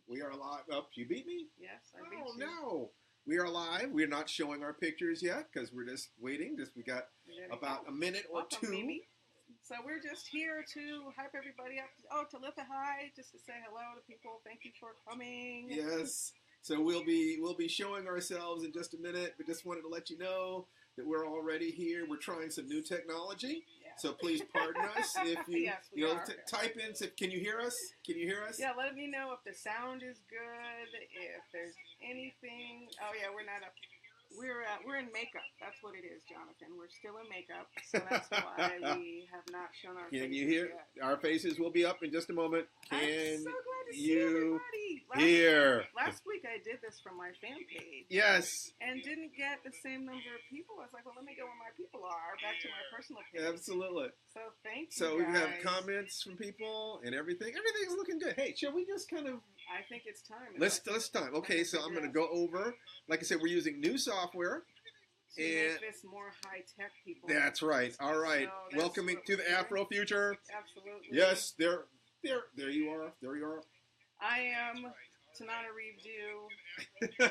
We are live. Oh, you beat me? Yes, I beat Oh, you. no. We are live. We're not showing our pictures yet because we're just waiting. We got about a minute or Welcome, two. Mimi. So we're just here to hype everybody up. Oh, to lift a high, just to say hello to people. Thank you for coming. Yes. So we'll be showing ourselves in just a minute, but just wanted to let you know that we're already here. We're trying some new technology. Yes. So please pardon us if you Yes, we are. Type in. Can you hear us? Can you hear us? Yeah, let me know if the sound is good. If there's anything. Oh yeah, we're not up. We're in makeup. That's what it is, Jonathan. We're still in makeup, so that's why we have not shown our faces. Can you hear? Yet. Our faces will be up in just a moment. I'm Can so glad to see you everybody. hear? Last week I did this from my fan page. Yes. And didn't get the same number of people. I was like, well, let me go where my people are. Back to my personal page. Absolutely. So thank you. So guys. we have comments from people and everything. Everything's looking good. Hey, shall we just kind of? I think it's time. Let's time. Okay, so I'm going to go over. Like I said, we're using new software. To make this more high tech, people. That's right. All right. So welcoming to the Afro Future. Absolutely. Yes, there you are. There you are. I am Tanana Reeve Dew.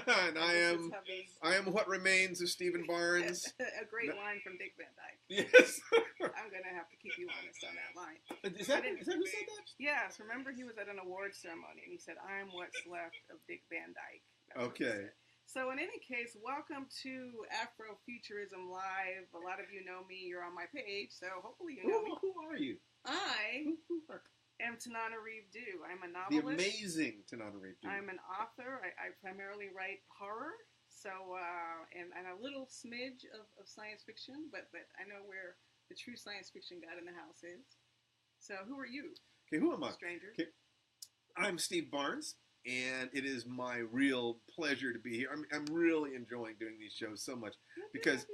And I am what remains of Stephen Barnes. A great line from Dick Van Dyke. Yes. I'm gonna have to keep you honest on that line. Is that who said that? Yes. Remember, he was at an awards ceremony and he said, "I'm what's left of Dick Van Dyke." Okay. So in any case, welcome to Afrofuturism Live. A lot of you know me. You're on my page, so hopefully you know me. Who are you? I am Tanana Reeve Dew. I'm a novelist. The amazing Tanana Reeve Dew. I'm an author. I primarily write horror, so and a little smidge of science fiction, but I know where the true science fiction god in the house is. So who are you? Okay, who am I? Stranger. Okay. I'm Steve Barnes. And it is my real pleasure to be here. I'm really enjoying doing these shows so much because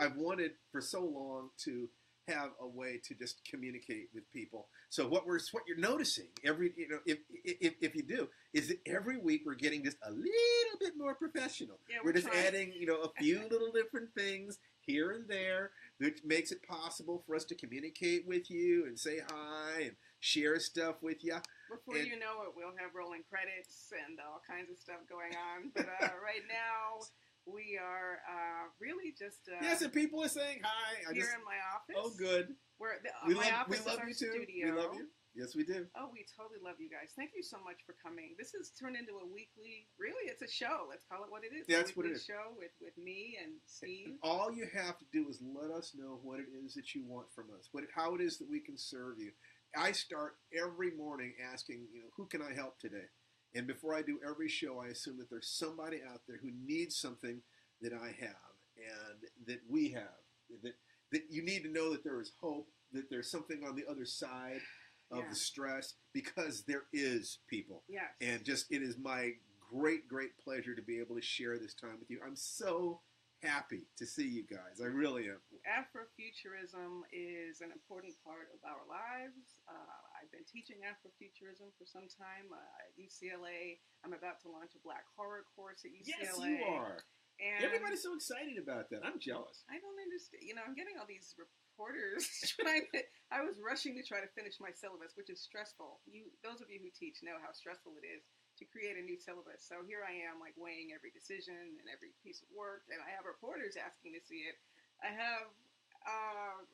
I've wanted for so long to have a way to just communicate with people. So what you're noticing if you do is that every week we're getting just a little bit more professional. Yeah, we're just trying. adding a few little different things here and there, which makes it possible for us to communicate with you and say hi and share stuff with you. Before you know it, we'll have rolling credits and all kinds of stuff going on. But right now, we are really just yes, and people are saying hi. Here in my office. Oh, good. My office is our you too. studio. We love you. Yes, we do. Oh, we totally love you guys. Thank you so much for coming. This has turned into a weekly. Really, it's a show. Let's call it what it is. That's what it is. Show with me and Steve. And all you have to do is let us know what it is that you want from us. How it is that we can serve you. I start every morning asking, who can I help today? And before I do every show, I assume that there's somebody out there who needs something that I have and that we have. That you need to know that there is hope, that there's something on the other side of the stress, because there is, people. Yes. And it is my great, great pleasure to be able to share this time with you. I'm so happy to see you guys. I really am. Afrofuturism is an important part of our lives. I've been teaching Afrofuturism for some time at UCLA. I'm about to launch a Black horror course at UCLA. Yes, you are. And everybody's so excited about that. I'm jealous. I don't understand. I'm getting all these reporters I was rushing to try to finish my syllabus, which is stressful. Those of you who teach know how stressful it is to create a new syllabus. So here I am, weighing every decision and every piece of work, and I have reporters asking to see it. I have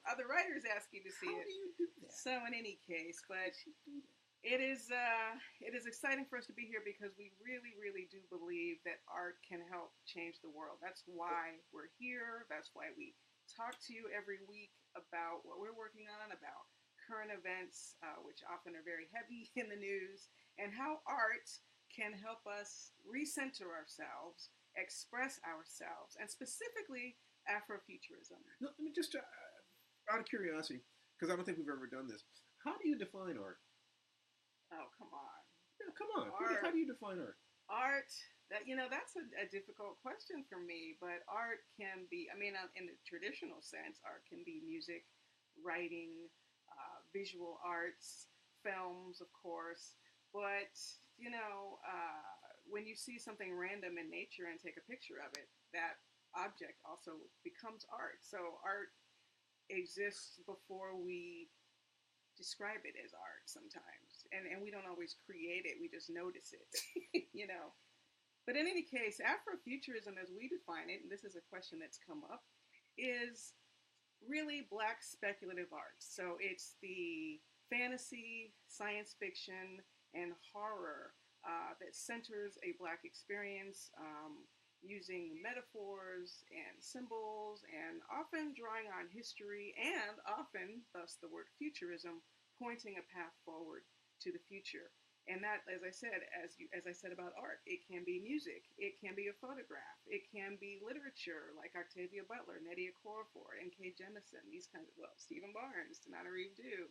other writers asking to see it. How do you do that? So in any case, but it is exciting for us to be here because we really, really do believe that art can help change the world. That's why we're here. That's why we talk to you every week about what we're working on, about current events, which often are very heavy in the news, and how art can help us recenter ourselves, express ourselves, and specifically Afrofuturism. No, let me just, out of curiosity, because I don't think we've ever done this, how do you define art? Oh, come on. Yeah, come on. Art. How do you define art? Art, that's a difficult question for me, but art can be, in the traditional sense, art can be music, writing, visual arts, films, of course, but, when you see something random in nature and take a picture of it, that object also becomes art. So art exists before we describe it as art sometimes, and we don't always create it. We just notice it, you know. But in any case, Afrofuturism, as we define it, and this is a question that's come up, is really Black speculative art. So it's the fantasy, science fiction, and horror that centers a Black experience, using metaphors and symbols, and often drawing on history, and often, thus the word futurism, pointing a path forward to the future. And that, as I said, as I said about art, it can be music, it can be a photograph, it can be literature like Octavia Butler, Nnedi Okorafor, N.K. Jemisin, these kinds of, well, Stephen Barnes, Tananarive Due,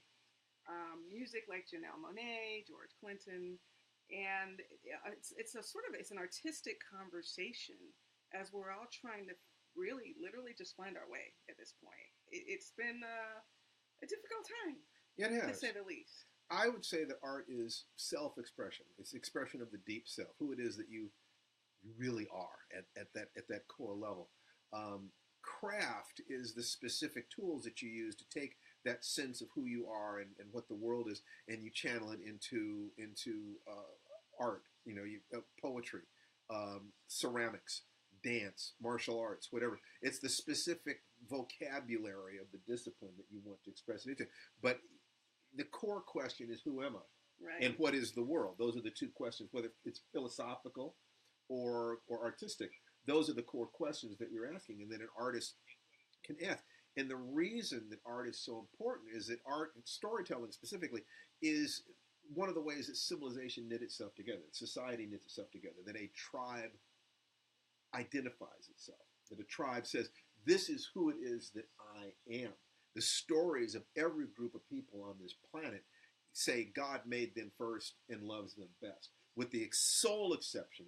music like Janelle Monáe, George Clinton, and it's a sort of, it's an artistic conversation as we're all trying to really, literally just find our way at this point. It's been a difficult time, It has. to say the least. I would say that art is self-expression. It's the expression of the deep self, who it is that you really are at that core level. Craft is the specific tools that you use to take that sense of who you are and what the world is, and you channel it into art. You know, poetry, ceramics, dance, martial arts, whatever. It's the specific vocabulary of the discipline that you want to express it into. But the core question is, who am I? Right. And what is the world? Those are the two questions, whether it's philosophical or artistic. Those are the core questions that you're asking, and then an artist can ask. And the reason that art is so important is that art, and storytelling specifically, is one of the ways that civilization knit itself together, that society knits itself together, that a tribe identifies itself, that a tribe says, this is who it is that I am. The stories of every group of people on this planet say God made them first and loves them best, with the sole exception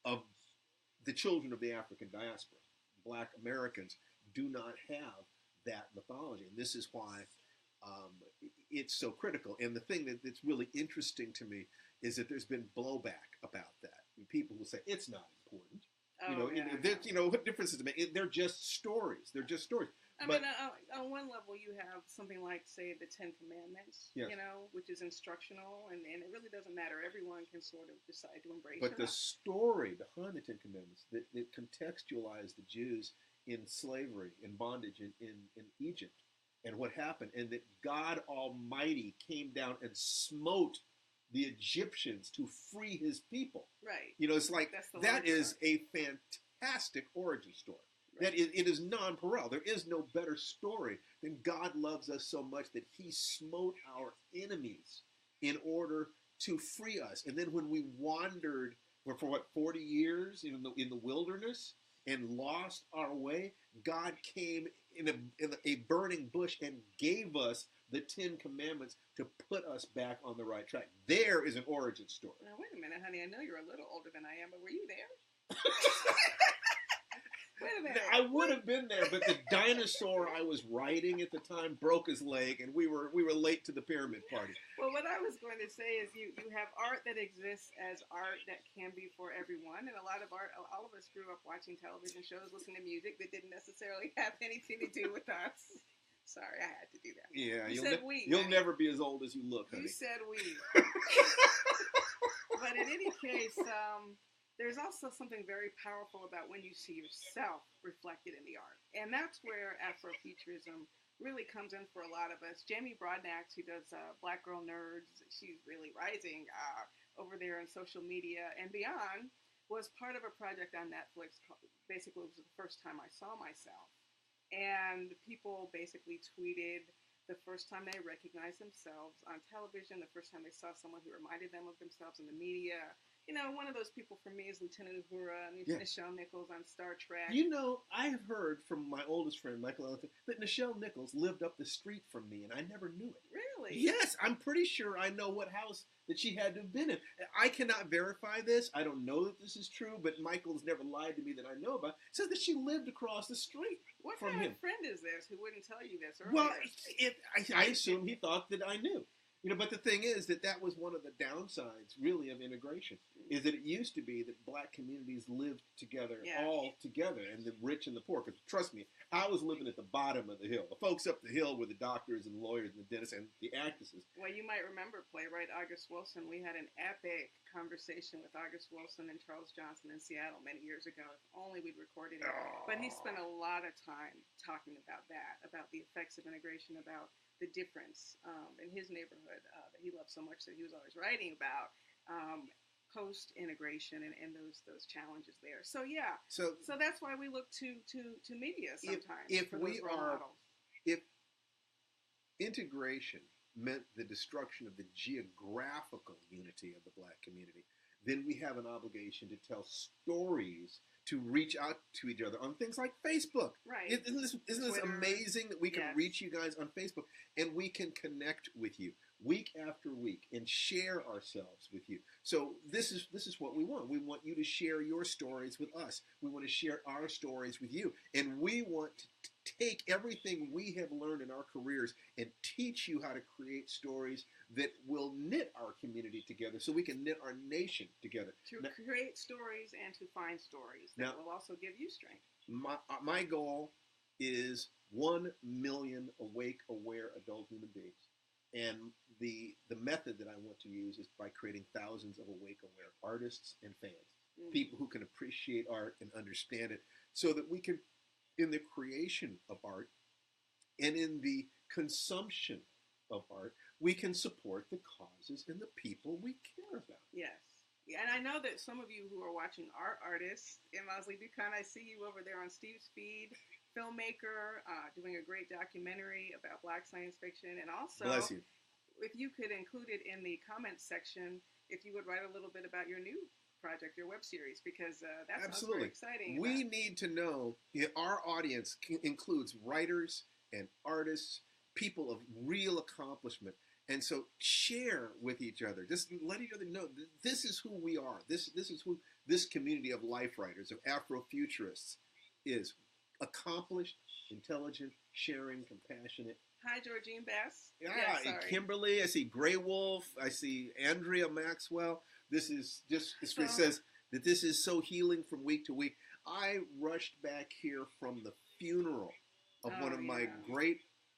of the children of the African diaspora. Black Americans do not have that mythology, and this is why it's so critical. And the thing that's really interesting to me is that there's been blowback about that. People will say it's not important. What difference does it make? They're just stories. They're just stories. I mean, on one level, you have something like, say, the Ten Commandments, yes, which is instructional, and it really doesn't matter. Everyone can sort of decide to embrace it. But the story behind the Ten Commandments that contextualized the Jews in slavery, in bondage in Egypt, and what happened, and that God Almighty came down and smote the Egyptians to free his people. Right. It's like, that is a fantastic origin story. That it is non-parallel. There is no better story than God loves us so much that he smote our enemies in order to free us. And then when we wandered for 40 years in the wilderness and lost our way, God came in a burning bush and gave us the Ten Commandments to put us back on the right track. There is an origin story. Now, wait a minute, honey. I know you're a little older than I am, but were you there? Wait a minute. I would have been there, but the dinosaur I was riding at the time broke his leg, and we were late to the pyramid party. Well, what I was going to say is you have art that exists as art that can be for everyone, and a lot of art, all of us grew up watching television shows, listening to music that didn't necessarily have anything to do with us. Sorry, I had to do that. Yeah, you'll never be as old as you look, honey. You said we. But in any case, there's also something very powerful about when you see yourself reflected in the art. And that's where Afrofuturism really comes in for a lot of us. Jamie Broadnax, who does Black Girl Nerds, she's really rising over there on social media and beyond, was part of a project on Netflix. Basically, it was the first time I saw myself. And people basically tweeted the first time they recognized themselves on television, the first time they saw someone who reminded them of themselves in the media. One of those people for me is Lieutenant Uhura, Nichelle Nichols on Star Trek. I have heard from my oldest friend, Michael Ellington, that Nichelle Nichols lived up the street from me, and I never knew it. Really? Yes, I'm pretty sure I know what house that she had to have been in. I cannot verify this. I don't know that this is true, but Michael's never lied to me that I know about. It says that she lived across the street from him. What kind of friend is this who wouldn't tell you this earlier? Well, I assume he thought that I knew. But the thing is that was one of the downsides, really, of integration, is that it used to be that black communities lived together, Yeah. all together, and the rich and the poor. Because trust me, I was living at the bottom of the hill. The folks up the hill were the doctors and lawyers and the dentists and the actresses. Well, you might remember playwright August Wilson. We had an epic conversation with August Wilson and Charles Johnson in Seattle many years ago. If only we'd recorded it. Oh. But he spent a lot of time talking about that, about the effects of integration, about the difference in his neighborhood that he loved so much that he was always writing about post-integration and those challenges there. So yeah, so that's why we look to media sometimes for those role models. If integration meant the destruction of the geographical unity of the black community, then we have an obligation to tell stories, to reach out to each other on things like Facebook. Right. Isn't this amazing that we can reach you guys on Facebook and we can connect with you week after week and share ourselves with you? So this is what we want. We want you to share your stories with us. We want to share our stories with you. And we want to take everything we have learned in our careers and teach you how to create stories that will knit our community together so we can knit our nation together. To create stories and to find stories that will also give you strength. My goal is 1 million awake, aware adult human beings. And the method that I want to use is by creating thousands of awake, aware artists and fans, people who can appreciate art and understand it, so that we can, in the creation of art and in the consumption of art, we can support the causes and the people we care about. Yes. Yeah, and I know that some of you who are watching are artists. And Mosley Dukan, I see you over there on Steve's feed, filmmaker, doing a great documentary about Black science fiction. And also, bless you. If you could include it in the comments section, if you would write a little bit about your new project, your web series, because that sounds very exciting. We need to know, our audience includes writers and artists, people of real accomplishment. And so share with each other. Just let each other know this is who we are. This is who this community of life writers, of Afrofuturists is. Accomplished, intelligent, sharing, compassionate. Hi, Georgine Bass. Yeah, Kimberly. I see Grey Wolf. I see Andrea Maxwell. This is just, it says that this is so healing from week to week. I rushed back here from the funeral of one of my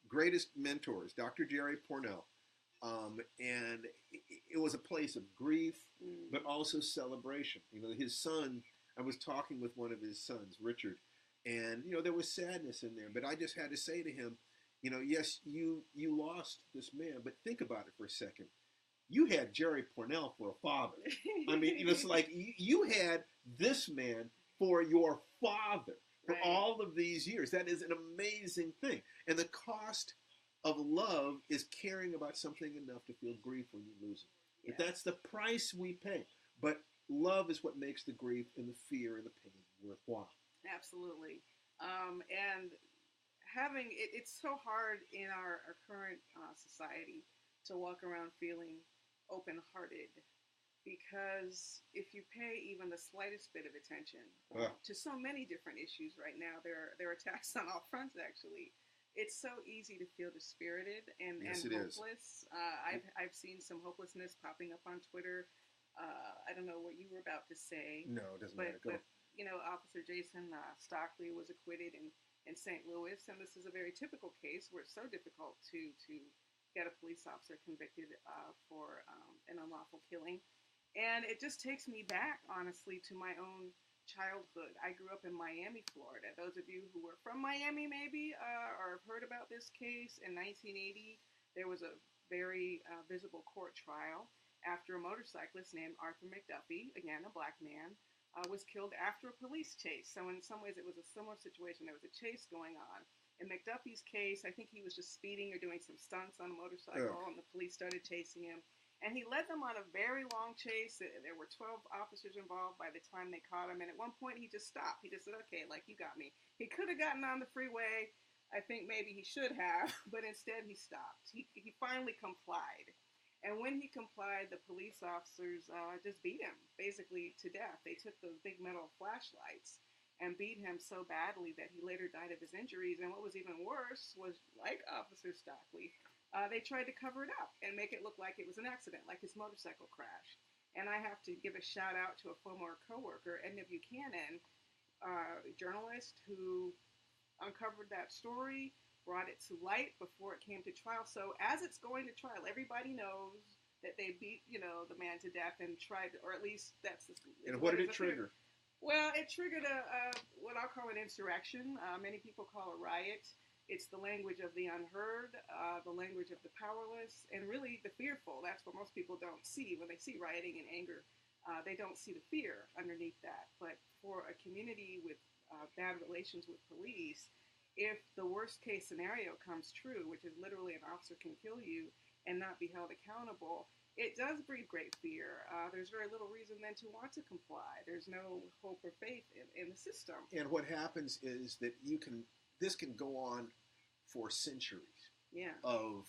greatest mentors, Dr. Jerry Pornell. And it was a place of grief, but also celebration. His son, I was talking with one of his sons, Richard, and, there was sadness in there. But I just had to say to him, yes, you lost this man, but think about it for a second. You had Jerry Pornell for a father. I mean, it's like you had this man for your father for all of these years. That is an amazing thing. And the cost of love is caring about something enough to feel grief when you lose it. Yeah. But that's the price we pay. But love is what makes the grief and the fear and the pain worthwhile. Absolutely. And having it's so hard in our current society to walk around feeling open-hearted, because if you pay even the slightest bit of attention to so many different issues right now, there are attacks on all fronts, actually. It's so easy to feel dispirited and hopeless. I've seen some hopelessness popping up on Twitter. I don't know what you were about to say. No, it doesn't matter. Go. But Officer Jason Stockley was acquitted in St. Louis, and this is a very typical case where it's so difficult to get a police officer convicted for an unlawful killing. And it just takes me back, honestly, to my own childhood. I grew up in Miami, Florida. Those of you who were from Miami maybe or have heard about this case, in 1980, there was a very visible court trial after a motorcyclist named Arthur McDuffie, again, a black man, was killed after a police chase. So in some ways, it was a similar situation. There was a chase going on. In McDuffie's case, I think he was just speeding or doing some stunts on a motorcycle, and the police started chasing him. And he led them on a very long chase. There were 12 officers involved by the time they caught him. And at one point, he just stopped. He just said, okay, you got me. He could have gotten on the freeway. I think maybe he should have, but instead he stopped. He finally complied. And when he complied, the police officers just beat him, basically to death. They took those big metal flashlights and beat him so badly that he later died of his injuries. And what was even worse was, like Officer Stockley, they tried to cover it up and make it look like it was an accident, like his motorcycle crash. And I have to give a shout out to a former coworker, Edna Buchanan, journalist who uncovered that story, brought it to light before it came to trial. So as it's going to trial, everybody knows that they beat, the man to death and tried, or at least that's the. And what did it trigger? Well, it triggered what I'll call an insurrection. Many people call a riot. It's the language of the unheard, the language of the powerless, and really the fearful. That's what most people don't see when they see rioting and anger. They don't see the fear underneath that. But for a community with bad relations with police, if the worst case scenario comes true, which is literally an officer can kill you and not be held accountable, it does breed great fear. There's very little reason then to want to comply. There's no hope or faith in the system. And what happens is that this can go on for centuries of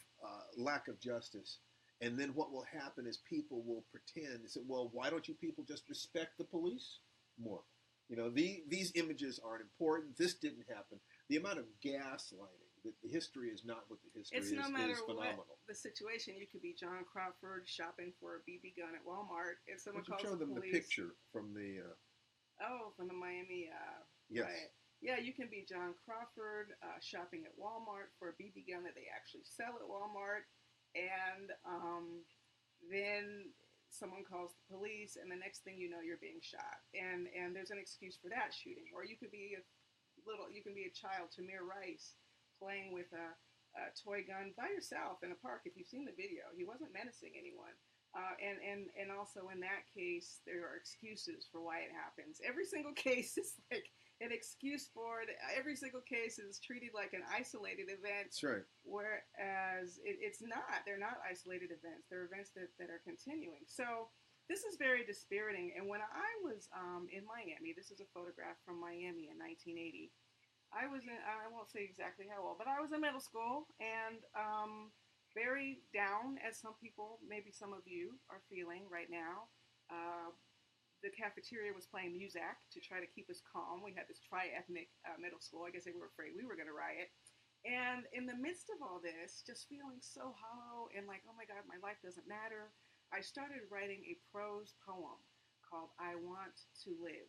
lack of justice. And then what will happen is people will pretend and say, well, why don't you people just respect the police more? These images aren't important. This didn't happen. The amount of gaslighting, the history is not what the history is. It's no matter phenomenal. What the situation. You could be John Crawford shopping for a BB gun at Walmart, and someone calls show the them police. the picture from the. From the Miami. Yes. Riot. Yeah, you can be John Crawford shopping at Walmart for a BB gun that they actually sell at Walmart, and then someone calls the police, and the next thing you know, you're being shot, and there's an excuse for that shooting. Or you could be a child, Tamir Rice, playing with a toy gun by yourself in a park. If you've seen the video, he wasn't menacing anyone. And also in that case, there are excuses for why it happens. Every single case is like an excuse for it. Every single case is treated like an isolated event. That's right. Whereas it's not. They're not isolated events. They're events that are continuing. So this is very dispiriting. And when I was in Miami, this is a photograph from Miami in 1980. I won't say exactly how old, but I was in middle school and very down, as some people, maybe some of you, are feeling right now. The cafeteria was playing Muzak to try to keep us calm. We had this tri-ethnic middle school. I guess they were afraid we were going to riot. And in the midst of all this, just feeling so hollow and like, oh my God, my life doesn't matter, I started writing a prose poem called I Want to Live.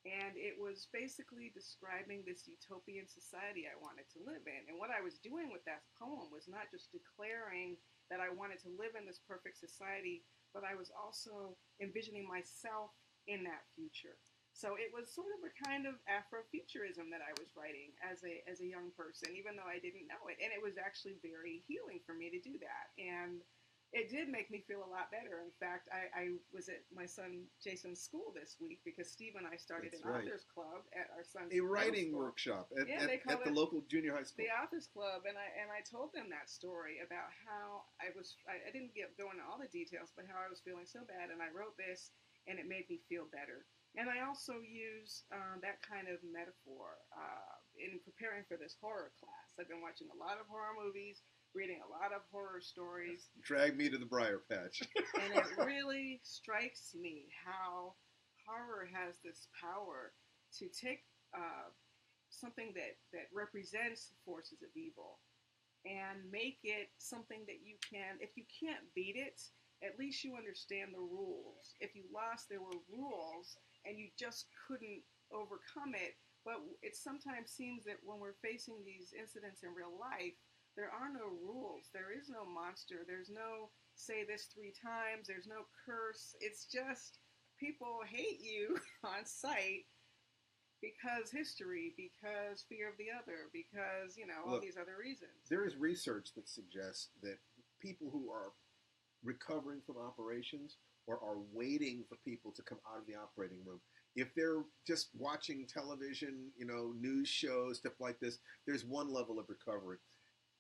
And it was basically describing this utopian society I wanted to live in. And what I was doing with that poem was not just declaring that I wanted to live in this perfect society, but I was also envisioning myself in that future. So it was sort of a kind of Afrofuturism that I was writing as a young person, even though I didn't know it. And it was actually very healing for me to do that. And it did make me feel a lot better. In fact, I was at my son Jason's school this week because Steve and I started an authors club at our son's a writing workshop at the local junior high school. The authors club, and I told them that story about how I didn't go into all the details, but how I was feeling so bad, and I wrote this, and it made me feel better. And I also use that kind of metaphor in preparing for this horror class. I've been watching a lot of horror movies, reading a lot of horror stories. Drag me to the briar patch. And it really strikes me how horror has this power to take something that represents forces of evil and make it something that you can, if you can't beat it, at least you understand the rules. If you lost, there were rules, and you just couldn't overcome it. But it sometimes seems that when we're facing these incidents in real life, there are no rules. There is no monster. There's no say this 3 times. There's no curse. It's just people hate you on sight because history, because fear of the other, because, all these other reasons. There is research that suggests that people who are recovering from operations or are waiting for people to come out of the operating room, if they're just watching television, news shows, stuff like this, there's one level of recovery.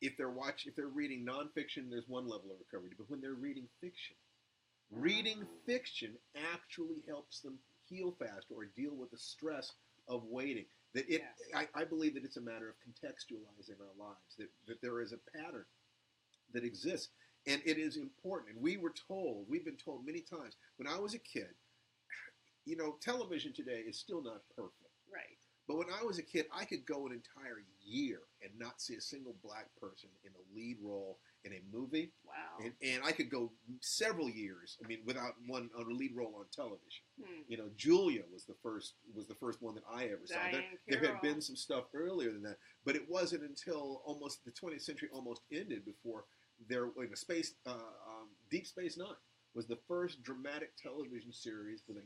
If they're reading nonfiction, there's one level of recovery. But when they're reading fiction actually helps them heal faster or deal with the stress of waiting. I believe that it's a matter of contextualizing our lives, that there is a pattern that exists. And it is important. And we've been told many times, when I was a kid, television today is still not perfect. Right. But when I was a kid, I could go an entire year and not see a single black person in a lead role in a movie. Wow. And I could go several years, I mean, without one on a lead role on television. Hmm. You know, Julia was the first one that I ever saw. There had been some stuff earlier than that, but it wasn't until almost the 20th century almost ended before there, like Deep Space Nine was the first dramatic television series with a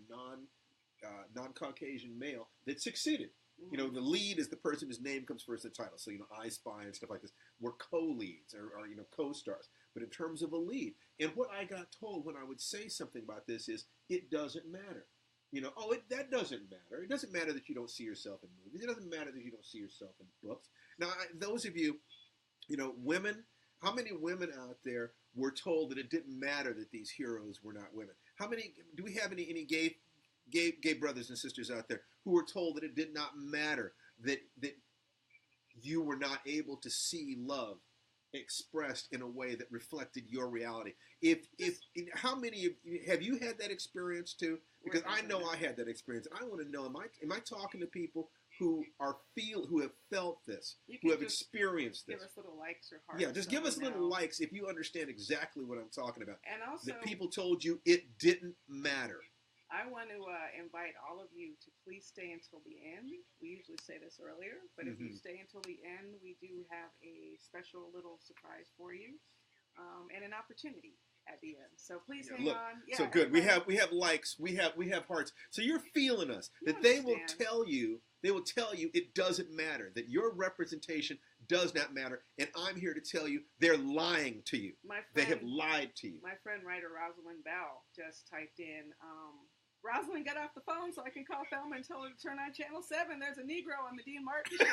non-Caucasian male that succeeded. Mm-hmm. You know, the lead is the person whose name comes first in the title. So, you know, I Spy and stuff like this were co-leads or you know, co-stars. But in terms of a lead, and what I got told when I would say something about this is, it doesn't matter. You know, that doesn't matter. It doesn't matter that you don't see yourself in movies. It doesn't matter that you don't see yourself in books. Now, those of you, you know, women, how many women out there were told that it didn't matter that these heroes were not women? How many, do we have any gay brothers and sisters out there who were told that it did not matter that you were not able to see love expressed in a way that reflected your reality? How many of you have you had that experience too? Because I know I had that experience, and I want to know: am I talking to people who have felt this, who have experienced this? Give us little likes or hearts. Yeah, just give us little likes if you understand exactly what I'm talking about. And also, that people told you it didn't matter. I want to invite all of you to please stay until the end. We usually say this earlier, but if you stay until the end, we do have a special little surprise for you, and an opportunity at the end. So please hang on. Yeah, so good. Everybody. We have likes. We have hearts. So you're feeling us. They will tell you it doesn't matter, that your representation does not matter, and I'm here to tell you they're lying to you. They have lied to you. My friend writer Rosalind Bell just typed in, Rosalind, get off the phone so I can call Thelma and tell her to turn on Channel 7. There's a Negro on the Dean Martin show.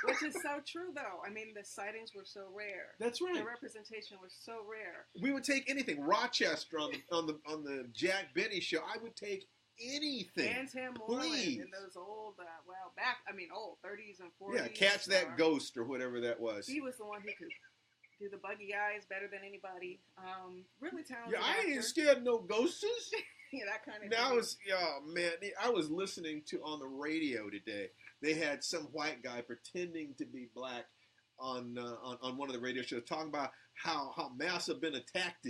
Which is so true, though. I mean, the sightings were so rare. That's right. The representation was so rare. We would take anything. Rochester on the Jack Benny show. I would take anything. And Tim Moreland in those old, old 30s and 40s. Yeah, Catch That Ghost or whatever that was. He was the one who could do the buggy eyes better than anybody. Really talented. Yeah, I ain't scared of no ghosts. Yeah, that kind of thing. I was listening to on the radio today. They had some white guy pretending to be black on one of the radio shows, talking about how mass have been attacked.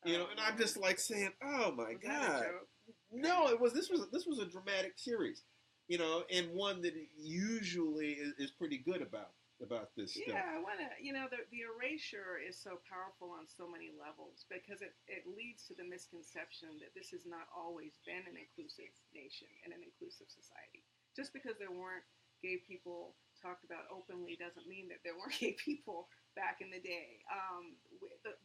You know, and I'm just like saying, oh my God. No, this was a dramatic series, you know, and one that usually is pretty good about this stuff. Yeah, I want to, the erasure is so powerful on so many levels because it leads to the misconception that this has not always been an inclusive nation and an inclusive society. Just because there weren't gay people talked about openly doesn't mean that there weren't gay people back in the day.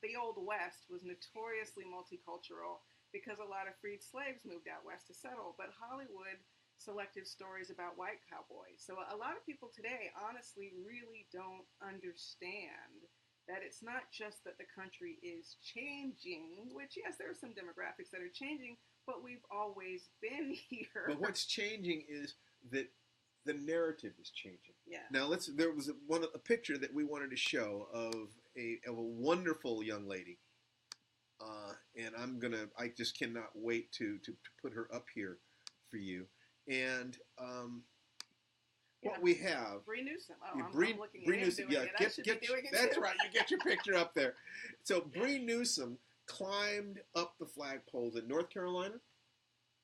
The Old West was notoriously multicultural because a lot of freed slaves moved out west to settle, but Hollywood selected stories about white cowboys. So a lot of people today honestly really don't understand that it's not just that the country is changing, which yes, there are some demographics that are changing, but we've always been here. But what's changing is that the narrative is changing. Yeah. Now there was a picture that we wanted to show of a wonderful young lady. And I just cannot wait to put her up here for you. And what we have... Bree Newsom. Oh, I'm looking Bree at him Newsom. doing it. I should be doing it That's too. right. You get your picture up there. So Bree Newsom climbed up the flagpoles in North Carolina?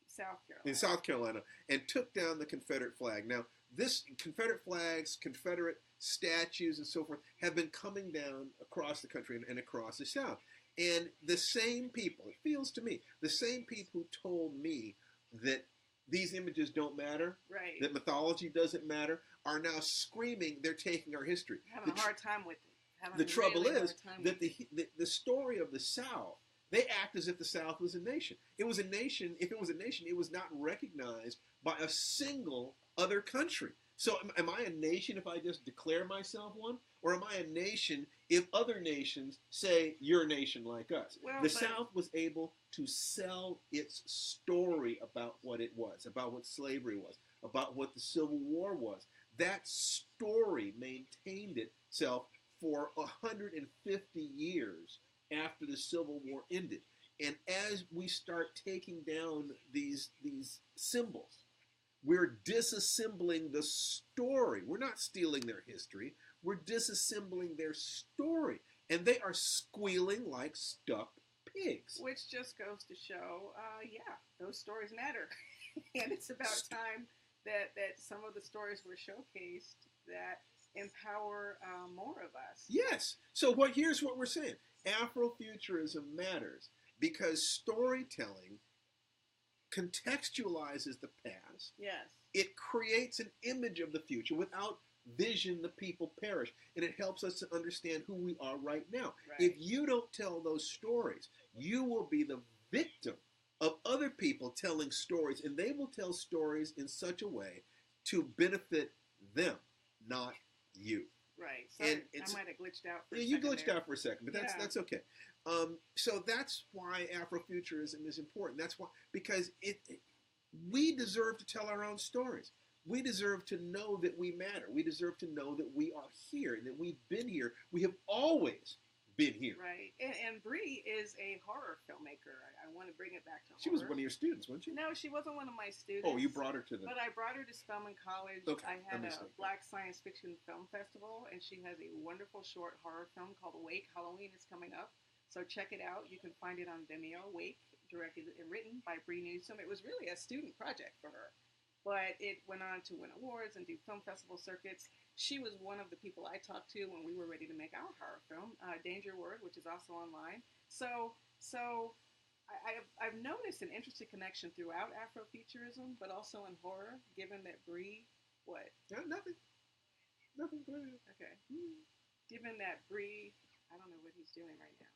South Carolina. And took down the Confederate flag. Now, this Confederate flags, Confederate statues, and so forth have been coming down across the country and across the South. And the same people, it feels to me, the same people who told me that these images don't matter, right, that mythology doesn't matter, are now screaming they're taking our history. Having a hard time with it. The trouble is that the story of the South, they act as if the South was a nation. It was a nation. If it was a nation, it was not recognized by a single other country. So am I a nation if I just declare myself one? Or am I a nation if other nations say you're a nation like us? The South was able to sell its story about what it was, about what slavery was, about what the Civil War was. That story maintained itself for 150 years after the Civil War ended. And as we start taking down these symbols, We're disassembling the story. We're not stealing their history. We're disassembling their story. And they are squealing like stuck pigs. Which just goes to show, yeah, those stories matter. And it's about time that some of the stories were showcased that empower more of us. Yes. So here's what we're saying. Afrofuturism matters because storytelling contextualizes the past. Yes. It creates an image of the future. Without vision, the people perish. And it helps us to understand who we are right now. Right. If you don't tell those stories, you will be the victim of other people telling stories. And they will tell stories in such a way to benefit them, not you. Right. Sorry, I might have glitched out for a second. You glitched there. out for a second, but that's okay. So that's why Afrofuturism is important. That's why, because we deserve to tell our own stories. We deserve to know that we matter. We deserve to know that we are here and that we've been here. We have always been here. Right. And Bree is a horror filmmaker. I want to bring it back to horror. She was one of your students, wasn't she? No, she wasn't one of my students. Oh, you brought her to the... But I brought her to Spelman College. Okay, I had a Black Science Fiction Film Festival, and she has a wonderful short horror film called Awake. Halloween is coming up, so check it out. You can find it on Vimeo. Awake, directed and written by Bree Newsome. It was really a student project for her, but it went on to win awards and do film festival circuits. She was one of the people I talked to when we were ready to make our horror film, Danger Word, which is also online. So I've noticed an interesting connection throughout Afrofuturism, but also in horror, given that Bree, what? Nothing. Nothing. Okay. Given that Bree, I don't know what he's doing right now.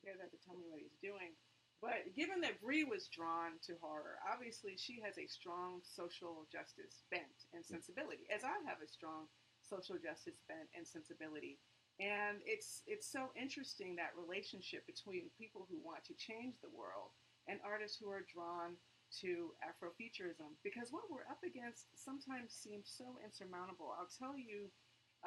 You guys have to tell me what he's doing. But given that Bree was drawn to horror, obviously she has a strong social justice bent and sensibility, as I have a strong social justice bent and sensibility. And it's so interesting, that relationship between people who want to change the world and artists who are drawn to Afrofuturism. Because what we're up against sometimes seems so insurmountable. I'll tell you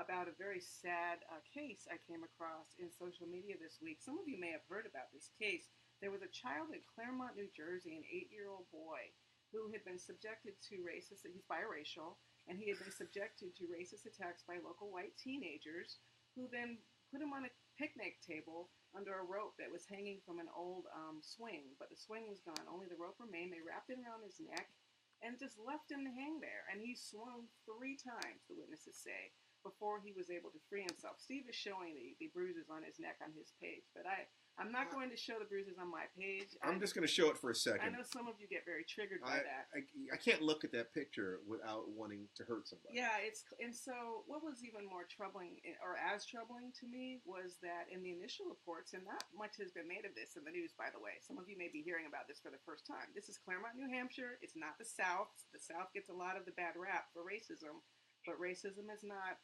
about a very sad case I came across in social media this week. Some of you may have heard about this case. There was a child in Claremont, New Jersey, an 8-year-old boy, who had been subjected to racist, he's biracial, and he had been subjected to racist attacks by local white teenagers, who then put him on a picnic table under a rope that was hanging from an old swing. But the swing was gone, only the rope remained. They wrapped it around his neck and just left him to hang there. And he swung 3 times, the witnesses say, before he was able to free himself. Steve is showing the bruises on his neck on his page, but I'm not going to show the bruises on my page. I'm just going to show it for a second. I know some of you get very triggered by that. I can't look at that picture without wanting to hurt somebody. Yeah, and so what was even more troubling, or as troubling to me, was that in the initial reports, and not much has been made of this in the news, by the way. Some of you may be hearing about this for the first time. This is Claremont, New Hampshire. It's not the South. The South gets a lot of the bad rap for racism, but racism is not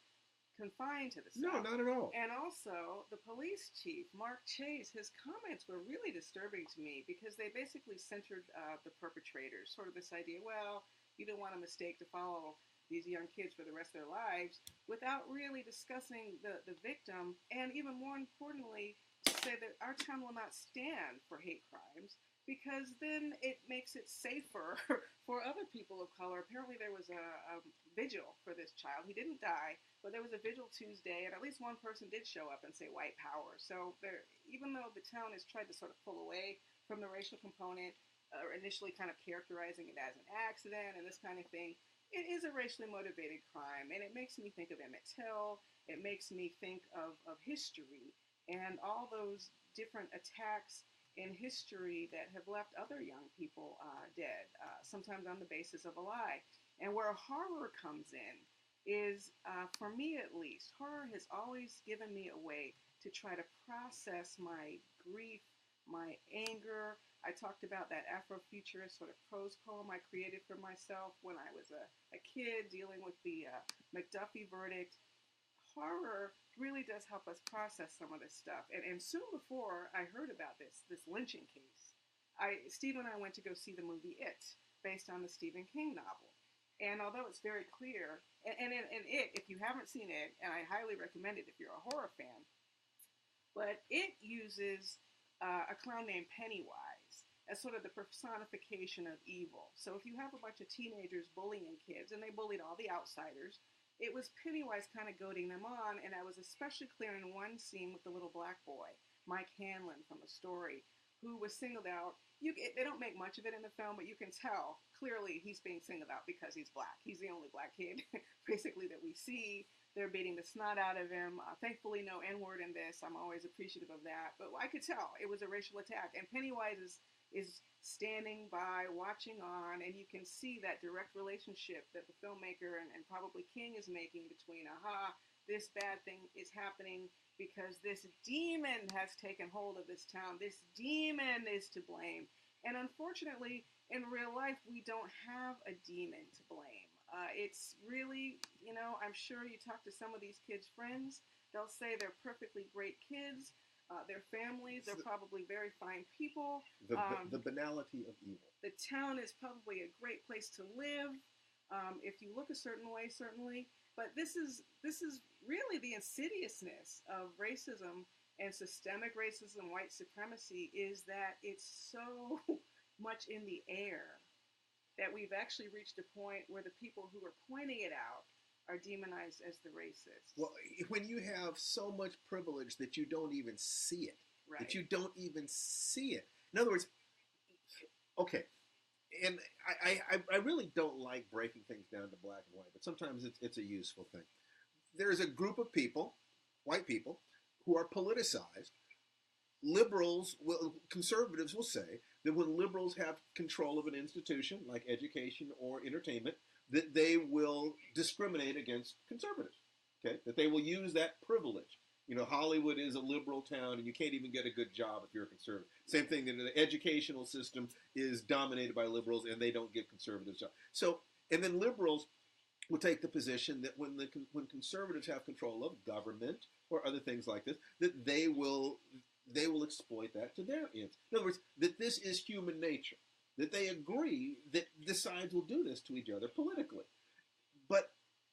confined to the South. No, not at all. And also, the police chief, Mark Chase, his comments were really disturbing to me, because they basically centered the perpetrators. Sort of this idea, well, you don't want a mistake to follow these young kids for the rest of their lives, without really discussing the victim, and even more importantly, say that our town will not stand for hate crimes, because then it makes it safer for other people of color. Apparently there was a vigil for this child. He didn't die, but there was a vigil Tuesday, and at least one person did show up and say white power. So even though the town has tried to sort of pull away from the racial component, initially kind of characterizing it as an accident and this kind of thing, it is a racially motivated crime, and it makes me think of Emmett Till. It makes me think of history and all those different attacks in history that have left other young people dead, sometimes on the basis of a lie. And where horror comes in is, for me at least, horror has always given me a way to try to process my grief, my anger. I talked about that Afrofuturist sort of prose poem I created for myself when I was a kid, dealing with the McDuffie verdict. Horror really does help us process some of this stuff. And soon before I heard about this lynching case, Steve and I went to go see the movie It, based on the Stephen King novel. And although it's very clear, and It, if you haven't seen it, and I highly recommend it if you're a horror fan, but it uses a clown named Pennywise. as sort of the personification of evil. So if you have a bunch of teenagers bullying kids, and they bullied all the outsiders, it was Pennywise kind of goading them on, and I was especially clear in one scene with the little black boy, Mike Hanlon from A Story, who was singled out. They don't make much of it in the film, but you can tell clearly he's being singled out because he's black. He's the only black kid, basically, that we see. They're beating the snot out of him. Thankfully, no N-word in this. I'm always appreciative of that. But I could tell it was a racial attack. And Pennywise is standing by, watching on, and you can see that direct relationship that the filmmaker and probably King is making between, this bad thing is happening because this demon has taken hold of this town. This demon is to blame. And unfortunately, in real life, we don't have a demon to blame. It's really, I'm sure you talk to some of these kids' friends, they'll say they're perfectly great kids. Their families, they're probably very fine people. The banality of evil. The town is probably a great place to live, if you look a certain way, certainly. But this is really the insidiousness of racism and systemic racism, white supremacy, is that it's so much in the air that we've actually reached a point where the people who are pointing it out are demonized as the racists. Well, when you have so much privilege that you don't even see it, right. That you don't even see it. In other words, okay, and I really don't like breaking things down to black and white, but sometimes it's a useful thing. There's a group of people, white people, who are politicized. Conservatives will say that when liberals have control of an institution like education or entertainment, that they will discriminate against conservatives, okay? That they will use that privilege. Hollywood is a liberal town, and you can't even get a good job if you're a conservative. Same thing, that the educational system is dominated by liberals, and they don't give conservatives jobs. So, and then liberals will take the position that when conservatives have control of government or other things like this, that they will exploit that to their ends. In other words, that this is human nature. That they agree that the sides will do this to each other politically. But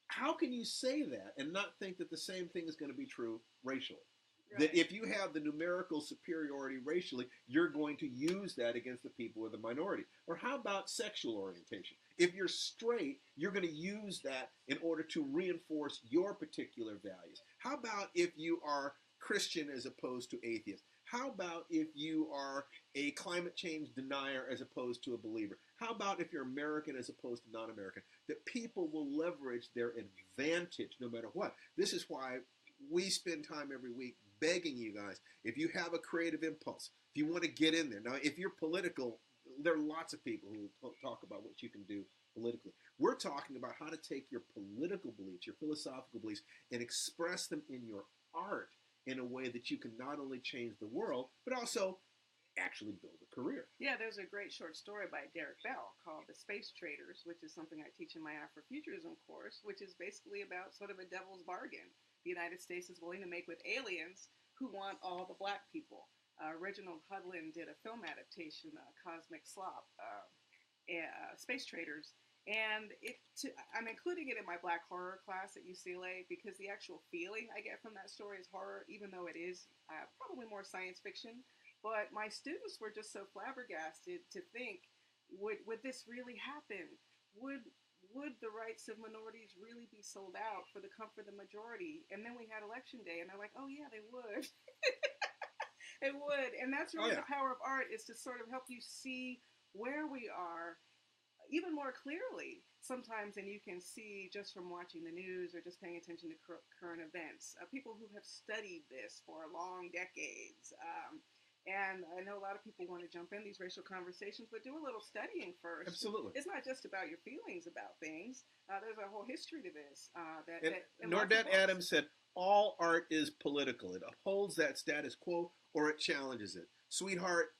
how can you say that and not think that the same thing is going to be true racially? Right. That if you have the numerical superiority racially, you're going to use that against the people with the minority. Or how about sexual orientation? If you're straight, you're going to use that in order to reinforce your particular values. How about if you are Christian as opposed to atheist? How about if you are a climate change denier as opposed to a believer? How about if you're American as opposed to non-American? That people will leverage their advantage no matter what. This is why we spend time every week begging you guys, if you have a creative impulse, if you want to get in there. Now, if you're political, there are lots of people who talk about what you can do politically. We're talking about how to take your political beliefs, your philosophical beliefs, and express them in your art in a way that you can not only change the world, but also actually build a career. Yeah, there's a great short story by Derek Bell called The Space Traders, which is something I teach in my Afrofuturism course, which is basically about sort of a devil's bargain the United States is willing to make with aliens who want all the black people. Reginald Hudlin did a film adaptation, Cosmic Slop, Space Traders, and I'm including it in my black horror class at UCLA because the actual feeling I get from that story is horror, even though it is probably more science fiction. But my students were just so flabbergasted to think, would this really happen? Would the rights of minorities really be sold out for the comfort of the majority? And then we had election day, and they're like, oh yeah, they would. It would. And that's really the power of art, is to sort of help you see where we are even more clearly sometimes than you can see just from watching the news or just paying attention to current events. People who have studied this for long decades. And I know a lot of people want to jump in these racial conversations, but do a little studying first. Absolutely. It's not just about your feelings about things. There's a whole history to this. Nordette Adams said, all art is political. It upholds that status quo or it challenges it. Sweetheart,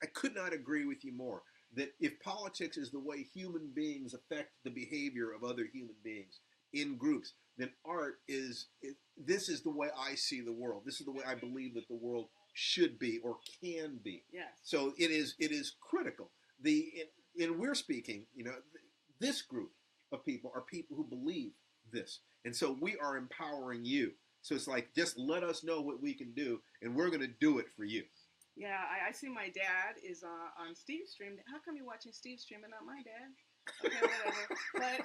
I could not agree with you more. That if politics is the way human beings affect the behavior of other human beings in groups, then art this is the way I see the world. This is the way I believe that the world should be or can be. Yes. So it is critical. In we're speaking, this group of people are people who believe this. And so we are empowering you. So it's like, just let us know what we can do, and we're going to do it for you. Yeah, I see my dad is on Steve's stream. How come you're watching Steve's stream and not my dad? Okay, whatever. But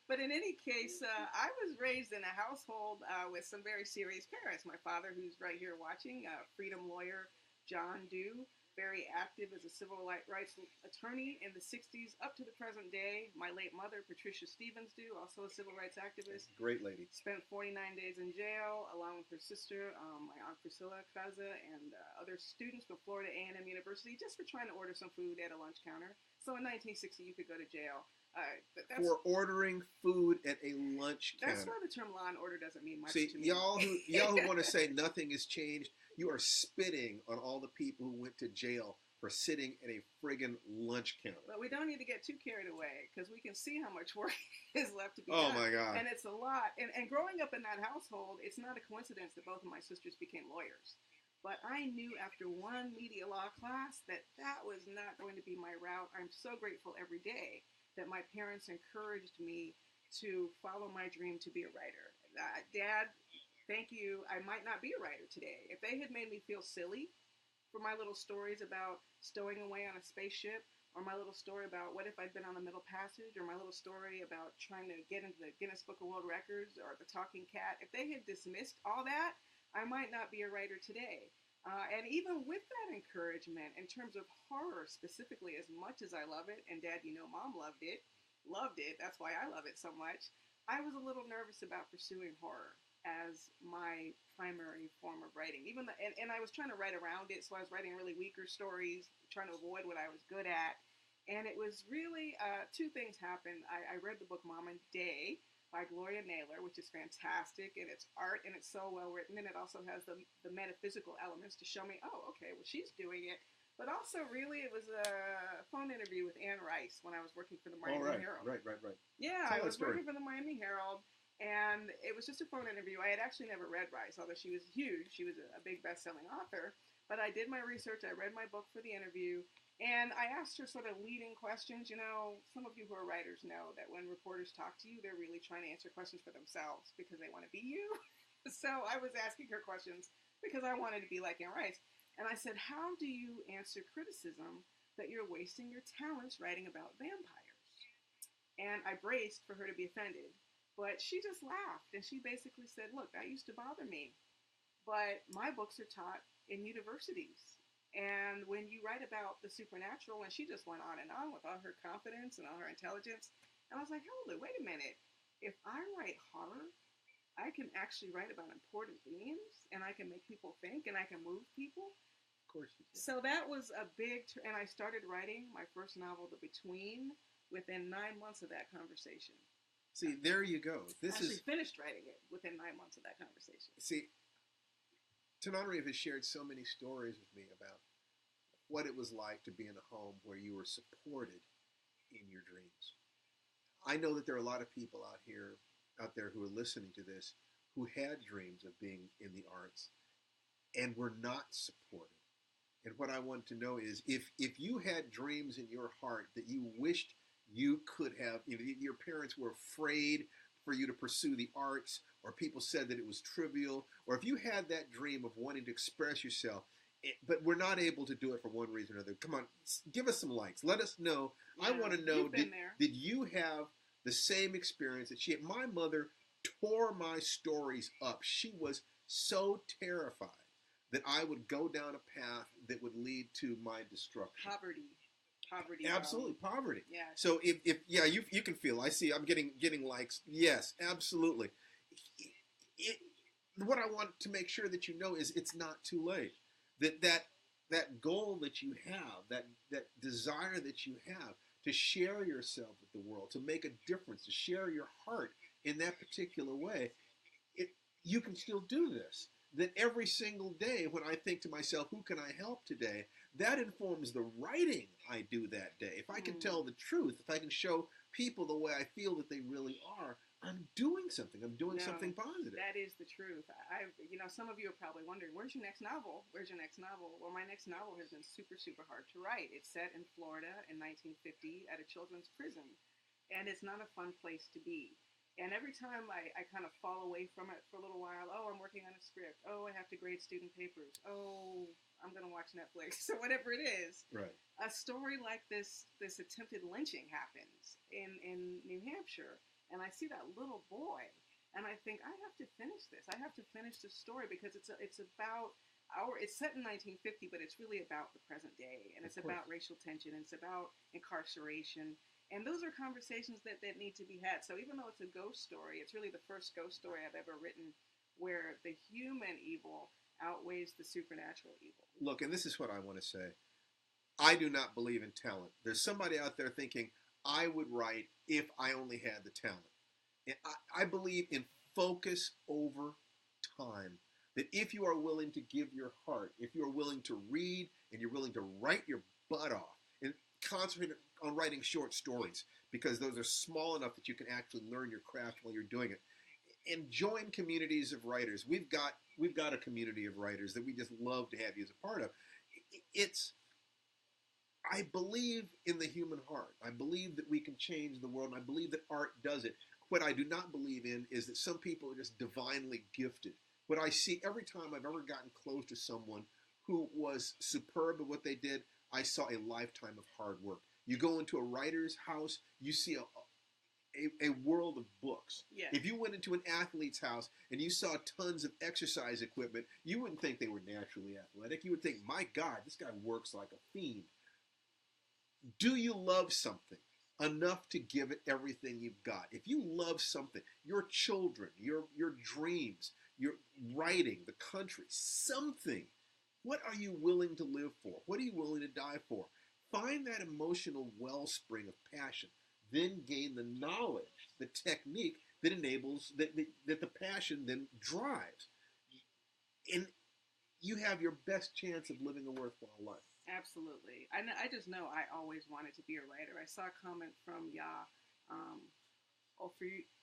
but in any case, I was raised in a household with some very serious parents. My father, who's right here watching, freedom lawyer John Dew, very active as a civil rights attorney in the 60s up to the present day. My late mother, Patricia Stevens Dew, also a civil rights activist. Great lady. Spent 49 days in jail along with her sister, my aunt Priscilla Kaza, and other students from Florida A&M University just for trying to order some food at a lunch counter. So in 1960, you could go to jail. For ordering food at a lunch counter. That's why the term law and order doesn't mean much to me. Y'all who want to say nothing has changed, you are spitting on all the people who went to jail for sitting at a friggin' lunch counter. But we don't need to get too carried away because we can see how much work is left to be done. Oh my God. And it's a lot. And growing up in that household, it's not a coincidence that both of my sisters became lawyers. But I knew after one media law class that was not going to be my route. I'm so grateful every day that my parents encouraged me to follow my dream to be a writer. Dad, thank you. I might not be a writer today. If they had made me feel silly for my little stories about stowing away on a spaceship, or my little story about what if I'd been on the Middle Passage, or my little story about trying to get into the Guinness Book of World Records, or the talking cat, if they had dismissed all that, I might not be a writer today. And even with that encouragement, in terms of horror specifically, as much as I love it, and Dad, you know, Mom loved it, that's why I love it so much, I was a little nervous about pursuing horror as my primary form of writing. And I was trying to write around it, so I was writing really weaker stories, trying to avoid what I was good at. And it was really, two things happened. I read the book Mom and Day by Gloria Naylor, which is fantastic, and it's art, and it's so well written, and it also has the metaphysical elements to show me, oh, okay, well, she's doing it. But also, really, it was a phone interview with Anne Rice when I was working for the Miami Herald. Right. Yeah, I was working for the Miami Herald, and it was just a phone interview. I had actually never read Rice, although she was huge. She was a big best-selling author. But I did my research. I read my book for the interview. And I asked her sort of leading questions. You know, some of you who are writers know that when reporters talk to you, they're really trying to answer questions for themselves because they want to be you. So I was asking her questions because I wanted to be like Anne Rice. And I said, how do you answer criticism that you're wasting your talents writing about vampires? And I braced for her to be offended. But she just laughed. And she basically said, look, that used to bother me. But my books are taught in universities. And when you write about the supernatural, and she just went on and on with all her confidence and all her intelligence, and I was like, hold it, wait a minute. If I write horror, I can actually write about important themes, and I can make people think, and I can move people. Of course you can. So that was a big, and I started writing my first novel, The Between, within 9 months of that conversation. See, there you go. Finished writing it within 9 months of that conversation. See, Tananarive has shared so many stories with me about what it was like to be in a home where you were supported in your dreams. I know that there are a lot of people out there who are listening to this who had dreams of being in the arts and were not supported. And what I want to know is if you had dreams in your heart that you wished you could have, your parents were afraid for you to pursue the arts, or people said that it was trivial, or if you had that dream of wanting to express yourself, but we're not able to do it for one reason or another, come on, give us some likes. Let us know. Yeah, I want to know, did you have the same experience that she had? My mother tore my stories up. She was so terrified that I would go down a path that would lead to my destruction. Poverty. Absolutely, poverty. Yeah. So if you can feel. I see. I'm getting likes. Yes, absolutely. What I want to make sure that you know is it's not too late. That goal that you have, that desire that you have to share yourself with the world, to make a difference, to share your heart in that particular way, you can still do this. That every single day when I think to myself, who can I help today? That informs the writing I do that day. If I can tell the truth, if I can show people the way I feel that they really are, I'm doing something. I'm doing something positive. That is the truth. Some of you are probably wondering, where's your next novel? Where's your next novel? Well, my next novel has been super, super hard to write. It's set in Florida in 1950 at a children's prison, and it's not a fun place to be. And every time I kind of fall away from it for a little while, oh, I'm working on a script. Oh, I have to grade student papers. Oh, I'm going to watch Netflix or whatever it is. Right. A story like this attempted lynching happens in New Hampshire. And I see that little boy. And I think, I have to finish this. I have to finish the story because it's about it's set in 1950, but it's really about the present day. And it's about racial tension. And it's about incarceration. And those are conversations that need to be had. So even though it's a ghost story, it's really the first ghost story I've ever written where the human evil outweighs the supernatural evil. Look, and this is what I want to say. I do not believe in talent. There's somebody out there thinking, I would write if I only had the talent. And I believe in focus over time. That if you are willing to give your heart, if you are willing to read and you're willing to write your butt off and concentrate on writing short stories, because those are small enough that you can actually learn your craft while you're doing it. And join communities of writers. We've got a community of writers that we just love to have you as a part of. I believe in the human heart. I believe that we can change the world, and I believe that art does it. What I do not believe in is that some people are just divinely gifted. What I see every time I've ever gotten close to someone who was superb at what they did, I saw a lifetime of hard work. You go into a writer's house, you see a world of books. Yeah. If you went into an athlete's house and you saw tons of exercise equipment, you wouldn't think they were naturally athletic. You would think, my God, this guy works like a fiend. Do you love something enough to give it everything you've got? If you love something, your children, your dreams, your writing, the country, something, what are you willing to live for? What are you willing to die for? Find that emotional wellspring of passion. Then gain the knowledge, the technique that enables, that the passion then drives. And you have your best chance of living a worthwhile life. Absolutely. I just know I always wanted to be a writer. I saw a comment from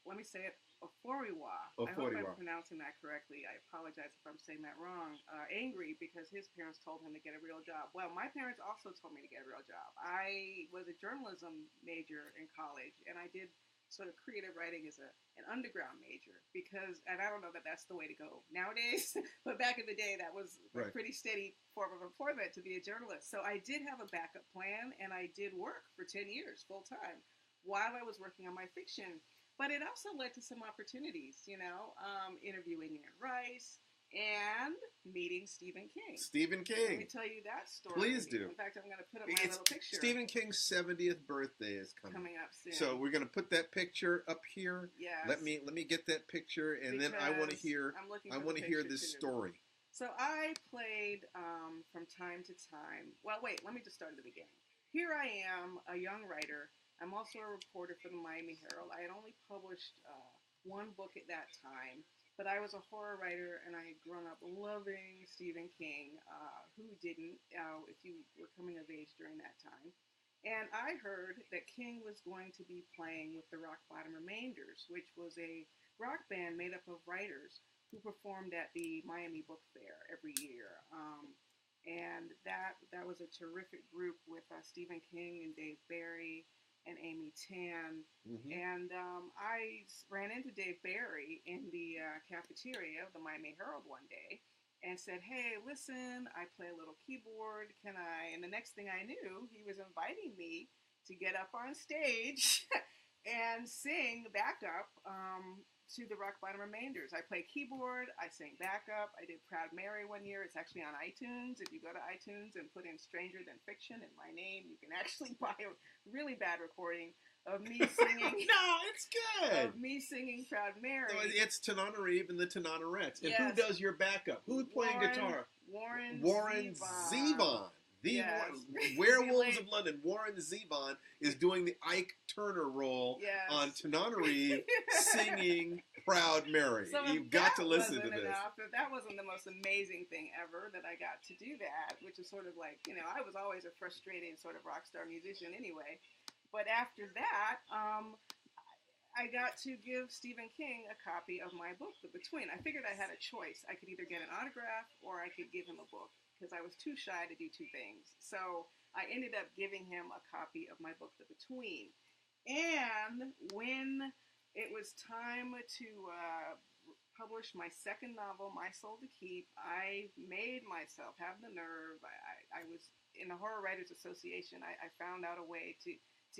let me say it, Oforiwa. I hope I'm pronouncing that correctly. I apologize if I'm saying that wrong. Angry because his parents told him to get a real job. Well, my parents also told me to get a real job. I was a journalism major in college, and I did sort of creative writing as an underground major because, and I don't know that that's the way to go nowadays, but back in the day, that was a pretty steady form of employment to be a journalist. So I did have a backup plan, and I did work for 10 years full time while I was working on my fiction. But it also led to some opportunities, interviewing Anne Rice and meeting Stephen King. Stephen King. Let me tell you that story. Please do. In fact, I'm going to put up my little picture. Stephen King's 70th birthday is coming up soon. So we're going to put that picture up here. Yes. Let me get that picture, and then I want to hear this story. So I played from time to time. Well, wait. Let me just start at the beginning. Here I am, a young writer. I'm also a reporter for the Miami Herald. I had only published one book at that time, but I was a horror writer, and I had grown up loving Stephen King. Who didn't, if you were coming of age during that time? And I heard that King was going to be playing with the Rock Bottom Remainders, which was a rock band made up of writers who performed at the Miami Book Fair every year. And that was a terrific group with Stephen King and Dave Barry and Amy Tan. Mm-hmm. And I ran into Dave Barry in the cafeteria of the Miami Herald one day and said, hey, listen, I play a little keyboard. Can I? And the next thing I knew, he was inviting me to get up on stage and sing backup to the Rock Bottom Remainders. I play keyboard, I sang backup, I did Proud Mary one year. It's actually on iTunes. If you go to iTunes and put in Stranger Than Fiction and my name, you can actually buy a really bad recording of me singing. No, it's good. Of me singing Proud Mary. No, it's Tananarive and the Tananarettes. And yes. Who does your backup? Who's playing guitar? Warren Zevon. Werewolves of London. Warren Zevon is doing the Ike Turner role on Tananarive singing Proud Mary. So you've got to listen to this. If that wasn't the most amazing thing ever that I got to do that, which is sort of like, I was always a frustrated sort of rock star musician anyway. But after that, I got to give Stephen King a copy of my book, The Between. I figured I had a choice. I could either get an autograph or I could give him a book, because I was too shy to do two things. So I ended up giving him a copy of my book, The Between. And when it was time to publish my second novel, My Soul to Keep. I made myself have the nerve. I was in the Horror Writers Association. I found out a way to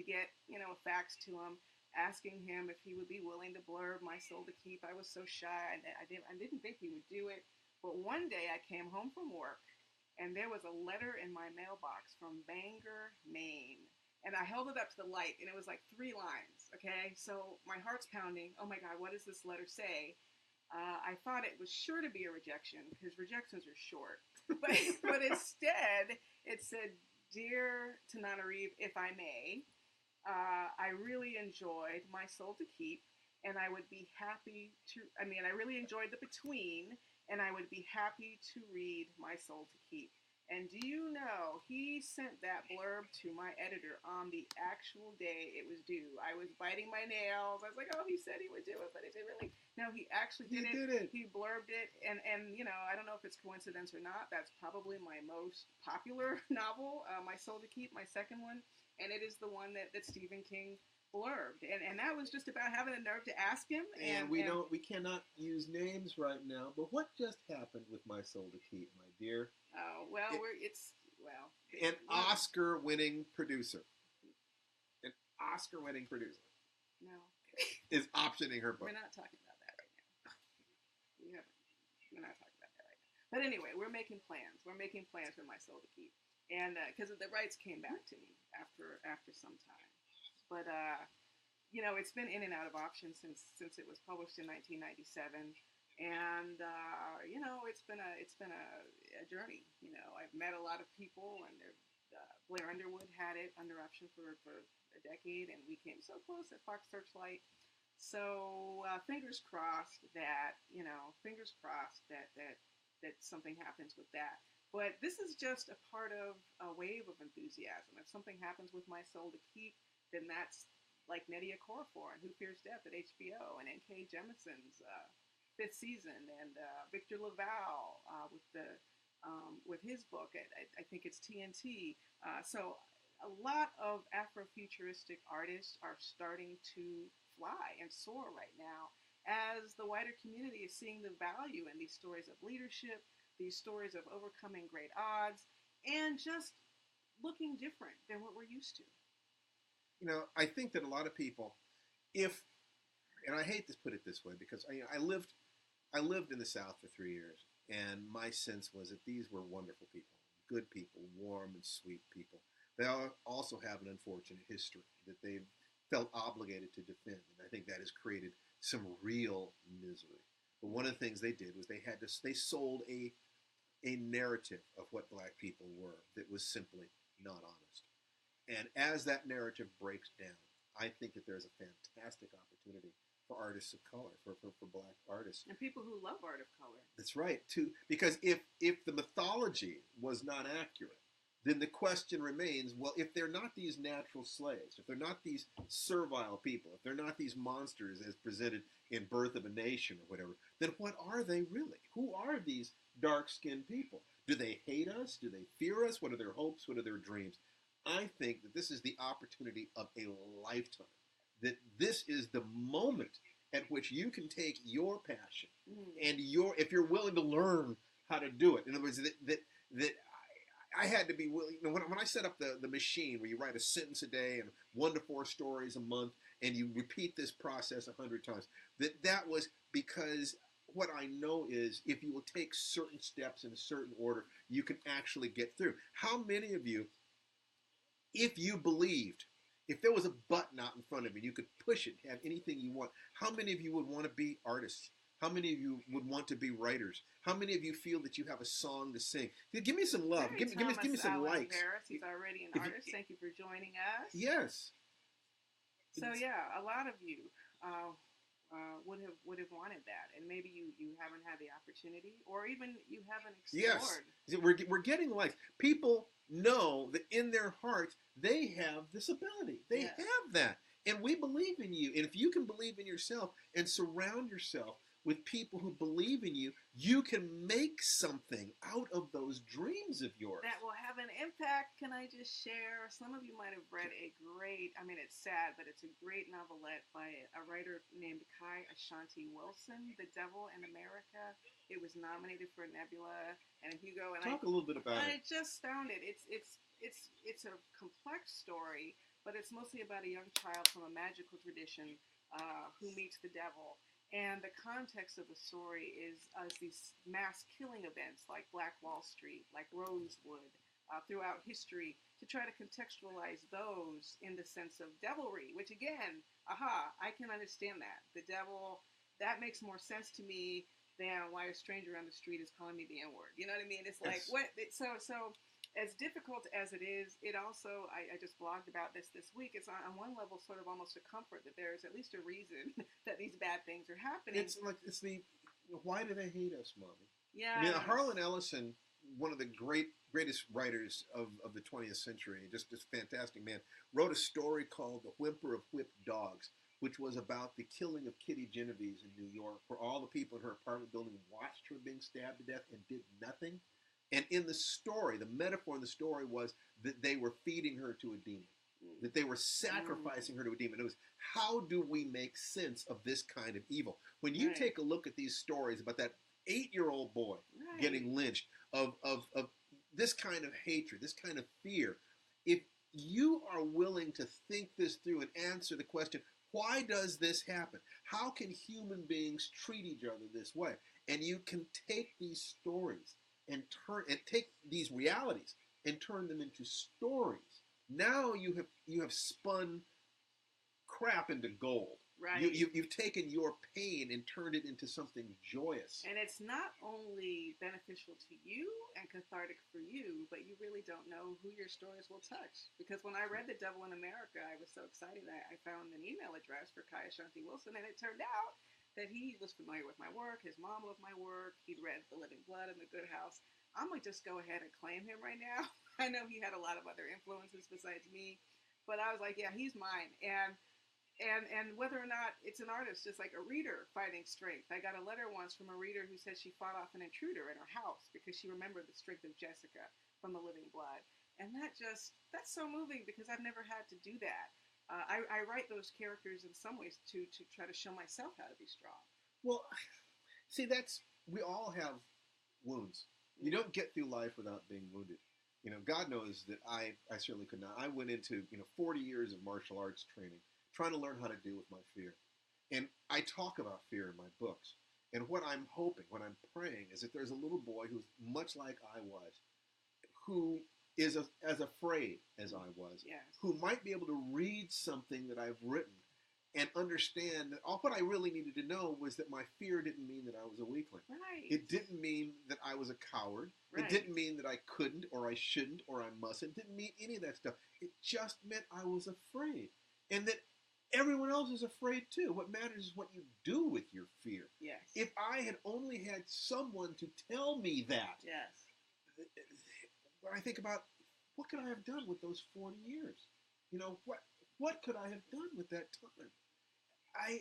get, a fax to him, asking him if he would be willing to blurb My Soul to Keep. I was so shy. I didn't think he would do it. But one day I came home from work, and there was a letter in my mailbox from Bangor, Maine. And I held it up to the light, and it was like 3 lines, okay? So my heart's pounding. Oh, my God, what does this letter say? I thought it was sure to be a rejection, because rejections are short. But instead, it said, "Dear Tananarive, if I may, I really enjoyed My Soul to Keep, and I would be happy to, I really enjoyed the between, and I would be happy to read My Soul to Keep." And do you know, he sent that blurb to my editor on the actual day it was due. I was biting my nails. I was like, oh, he said he would do it, but is it really? No, he actually did it. He blurbed it. And I don't know if it's coincidence or not. That's probably my most popular novel, My Soul to Keep, my second one. And it is the one that Stephen King blurbed, and that was just about having the nerve to ask him. And we cannot use names right now. But what just happened with My Soul to Keep, my dear? Oh well, an Oscar-winning producer. An Oscar-winning producer. No, is optioning her book. We're not talking about that right now. We're not talking about that right now. But anyway, we're making plans. We're making plans for My Soul to Keep, and because the rights came back to me after some time. But it's been in and out of options since it was published in 1997, and it's been a journey. I've met a lot of people, and Blair Underwood had it under option for a decade, and we came so close at Fox Searchlight. So fingers crossed that that something happens with that. But this is just a part of a wave of enthusiasm. If something happens with My Soul to Keep, then that's like Nnedi Okorafor and Who Fears Death at HBO, and N.K. Jemisin's 5th season, and Victor LaValle with his book. I think it's TNT. So a lot of Afrofuturistic artists are starting to fly and soar right now, as the wider community is seeing the value in these stories of leadership, these stories of overcoming great odds, and just looking different than what we're used to. I think that a lot of people, and I hate to put it this way, because I lived in the South for 3 years, and my sense was that these were wonderful people, good people, warm and sweet people. They also have an unfortunate history that they've felt obligated to defend, and I think that has created some real misery. But one of the things they did was they sold a narrative of what black people were that was simply not honest. And as that narrative breaks down, I think that there's a fantastic opportunity for artists of color, for black artists. And people who love art of color. That's right, too. Because if the mythology was not accurate, then the question remains, well, if they're not these natural slaves, if they're not these servile people, if they're not these monsters as presented in Birth of a Nation or whatever, then what are they really? Who are these dark-skinned people? Do they hate us? Do they fear us? What are their hopes? What are their dreams? I think that this is the opportunity of a lifetime, that this is the moment at which you can take your passion and if you're willing to learn how to do it. In other words, that I had to be willing. When I set up the machine where you write a sentence a day and 1 to 4 stories a month, and you repeat this process 100 times, that was because what I know is if you will take certain steps in a certain order, you can actually get through. How many of you, if you believed, if there was a button out in front of you, you could push it, have anything you want, how many of you would want to be artists? How many of you would want to be writers? How many of you feel that you have a song to sing? Give me some love. Give me some likes. Harris, he's already an artist. Thank you for joining us. Yes. So yeah, a lot of you would have wanted that, and maybe you haven't had the opportunity, or even you haven't explored. Yes, we're getting likes. People know that in their hearts they have this ability. They have that, and we believe in you. And if you can believe in yourself and surround yourself with people who believe in you, you can make something out of those dreams of yours. That will have an impact. Can I just share? Some of you might have read a great, I mean, it's sad, but it's a great novelette by a writer named Kai Ashanti Wilson, The Devil in America. It was nominated for a Nebula and a Hugo. And Talk a little bit about it. I just found it. It's a complex story, but it's mostly about a young child from a magical tradition who meets the devil. And the context of the story is these mass killing events like Black Wall Street, like Rosewood, throughout history, to try to contextualize those in the sense of devilry, which again, I can understand that. The devil, that makes more sense to me than why a stranger on the street is calling me the N-word. You know what I mean? It's like, what? So as difficult as it is, it also, I just blogged about this week, it's on one level sort of almost a comfort that there is at least a reason that these bad things are happening. It's like, why do they hate us, Mommy? Yeah. I mean, Harlan Ellison, one of the greatest writers of the 20th century, just fantastic man, wrote a story called The Whimper of Whipped Dogs, which was about the killing of Kitty Genovese in New York, where all the people in her apartment building watched her being stabbed to death and did nothing. And in the story, the metaphor in the story was that they were feeding her to a demon, that they were sacrificing her to a demon. It was, how do we make sense of this kind of evil? When you take a look at these stories about that 8-year-old boy getting lynched, of this kind of hatred, this kind of fear, if you are willing to think this through and answer the question, why does this happen? How can human beings treat each other this way? And you can take these stories and take these realities and turn them into stories. Now you have spun crap into gold. Right. You've taken your pain and turned it into something joyous. And it's not only beneficial to you and cathartic for you, but you really don't know who your stories will touch. Because when I read The Devil in America, I was so excited that I found an email address for Kai Ashanti Wilson, and it turned out that he was familiar with my work. His mom loved my work. He'd read The Living Blood and The Good House. I'm going to just go ahead and claim him right now. I know he had a lot of other influences besides me, but I was like, yeah, he's mine. And whether or not it's an artist, just like a reader finding strength. I got a letter once from a reader who said she fought off an intruder in her house because she remembered the strength of Jessica from The Living Blood. And that's so moving because I've never had to do that. I write those characters in some ways to try to show myself how to be strong. Well, see, we all have wounds. You don't get through life without being wounded. You know, God knows that I certainly could not. I went into 40 years of martial arts training, trying to learn how to deal with my fear. And I talk about fear in my books. And what I'm hoping, what I'm praying, is that there's a little boy who's much like I was, who is as afraid as I was, who might be able to read something that I've written and understand that all what I really needed to know was that my fear didn't mean that I was a weakling. Right. It didn't mean that I was a coward. Right. It didn't mean that I couldn't or I shouldn't or I mustn't. It didn't mean any of that stuff. It just meant I was afraid. And that everyone else is afraid too. What matters is what you do with your fear. Yes. If I had only had someone to tell me that. Yes. When I think about what could I have done with those 40 years? What could I have done with that time?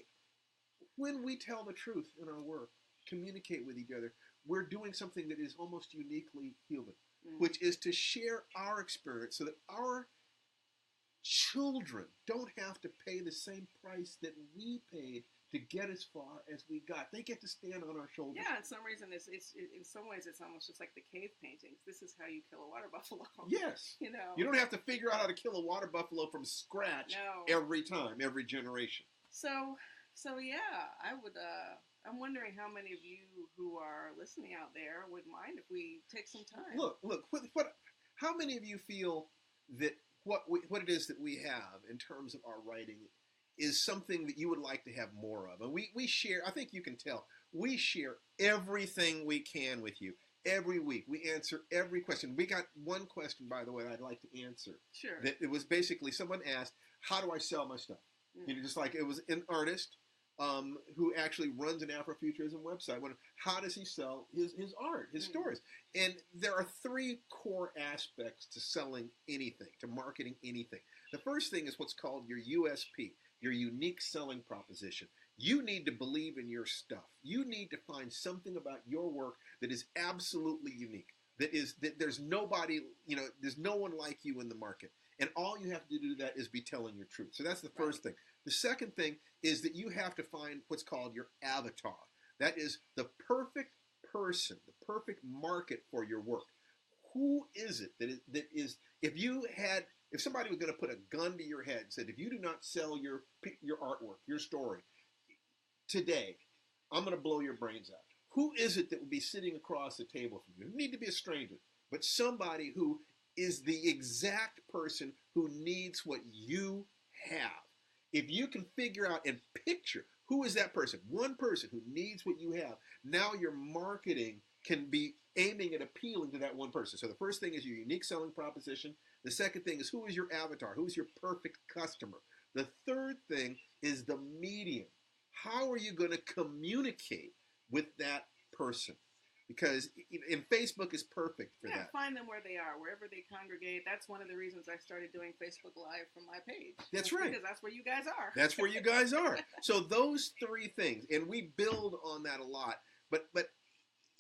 When we tell the truth in our work, communicate with each other, we're doing something that is almost uniquely human, which is to share our experience so that our children don't have to pay the same price that we paid to get as far as we got. They get to stand on our shoulders. Yeah, in some reason, it's in some ways it's almost just like the cave paintings. This is how you kill a water buffalo. Yes. You don't have to figure out how to kill a water buffalo from scratch every time, every generation. So yeah, I'm wondering how many of you who are listening out there would mind if we take some time. Look, how many of you feel that what it is that we have in terms of our writing is something that you would like to have more of? And we share, I think you can tell, we share everything we can with you every week. We answer every question. We got one question, by the way, I'd like to answer. Sure. That it was basically someone asked, how do I sell my stuff? Just like it was an artist who actually runs an Afrofuturism website. How does he sell his art, his stories? And there are 3 core aspects to selling anything, to marketing anything. The first thing is what's called your USP, your unique selling proposition. You need to believe in your stuff. You need to find something about your work that is absolutely unique. That there's nobody, there's no one like you in the market. And all you have to do that is be telling your truth. So that's the first thing. The second thing is that you have to find what's called your avatar. That is the perfect person, the perfect market for your work. Who is it that is if somebody was going to put a gun to your head and said, if you do not sell your artwork, your story today, I'm going to blow your brains out. Who is it that would be sitting across the table from you? You need to be a stranger, but somebody who is the exact person who needs what you have. If you can figure out and picture who is that person, one person who needs what you have, now your marketing can be aiming at appealing to that one person. So the first thing is your unique selling proposition. The second thing is who is your avatar? Who is your perfect customer? The third thing is the medium. How are you going to communicate with that person? Because Facebook is perfect for that. Find them where they are, wherever they congregate. That's one of the reasons I started doing Facebook Live from my page. That's right. Because that's where you guys are. That's where you guys are. So those three things, and we build on that a lot. But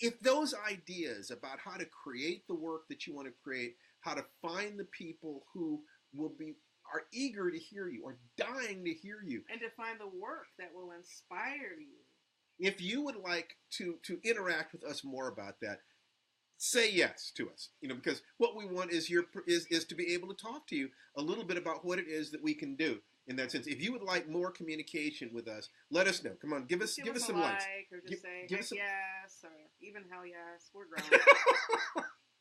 if those ideas about how to create the work that you want to create, how to find the people who are eager to hear you, or dying to hear you, and to find the work that will inspire you. If you would like to interact with us more about that, say yes to us. Because what we want is to be able to talk to you a little bit about what it is that we can do in that sense. If you would like more communication with us, let us know. Come on, give us some likes. Or just say heck yes, or even hell yes. We're grown.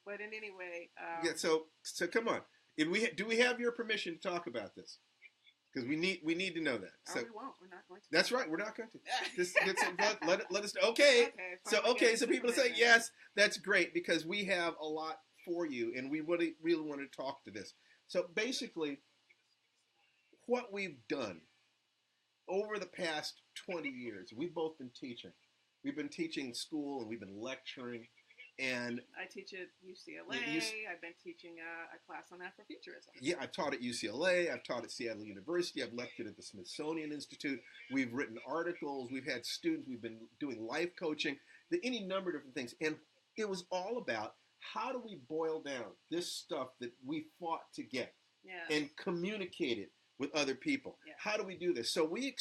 But in any way, So come on. Do we have your permission to talk about this? Because we need to know that. So we won't. We're not going to. That's right. We're not going to. Let us know. Okay. So people say yes. That's great, because we have a lot for you, and we really want to talk to this. So basically, what we've done over the past 20 years, we've both been teaching. We've been teaching school, and we've been lecturing. And I teach at UCLA. I've been teaching a class on Afrofuturism. Yeah, I've taught at UCLA. I've taught at Seattle University. I've lectured at the Smithsonian Institute. We've written articles. We've had students. We've been doing life coaching, any number of different things. And it was all about how do we boil down this stuff that we fought to get and communicate it with other people. Yeah. How do we do this? So we've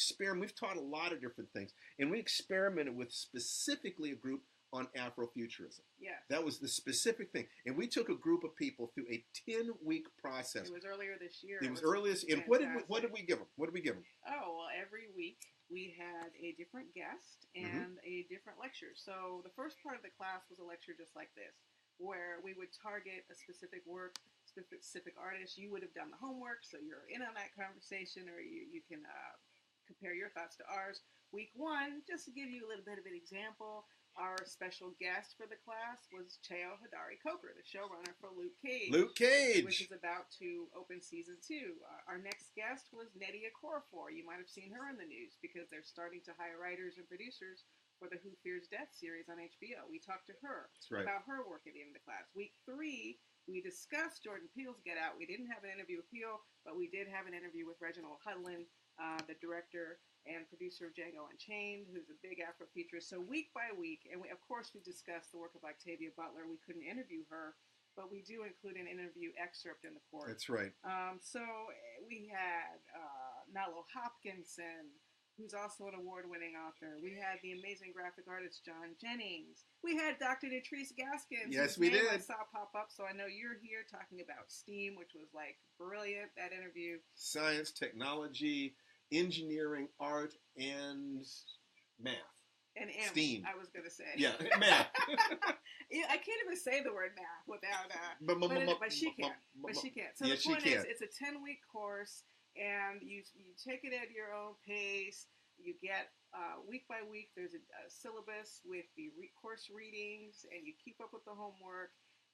taught a lot of different things, and we experimented with specifically a group on Afrofuturism. Yeah. That was the specific thing. And we took a group of people through a 10-week process. It was earlier this year. It was earliest. And what did we give them? What did we give them? Oh, well, every week we had a different guest and a different lecture. So the first part of the class was a lecture just like this, where we would target a specific work, specific artist. You would have done the homework, so you're in on that conversation, or you can compare your thoughts to ours. Week one, just to give you a little bit of an example, our special guest for the class was Cheo Hodari Coker, the showrunner for Luke Cage. Luke Cage! Which is about to open season 2. Our next guest was Nnedi Okorafor. You might have seen her in the news because they're starting to hire writers and producers for the Who Fears Death series on HBO. We talked to her about her work at the end of the class. Week 3, we discussed Jordan Peele's Get Out. We didn't have an interview with Peele, but we did have an interview with Reginald Hudlin, the director and producer of Django Unchained, who's a big Afrofuturist. So week by week, and we discussed the work of Octavia Butler. We couldn't interview her, but we do include an interview excerpt in the course. That's right. So we had Nalo Hopkinson, who's also an award-winning author. We had the amazing graphic artist John Jennings. We had Dr. Latrice Gaskins. Yes, we did. I saw pop up, so I know you're here talking about STEAM, which was brilliant, that interview. Science, technology, engineering, art, and math. And STEAM. I was going to say. Yeah, math. I can't even say the word math without... but she can. So the point is, it's a 10-week course, and you take it at your own pace. You get, week by week, there's a syllabus with the course readings, and you keep up with the homework.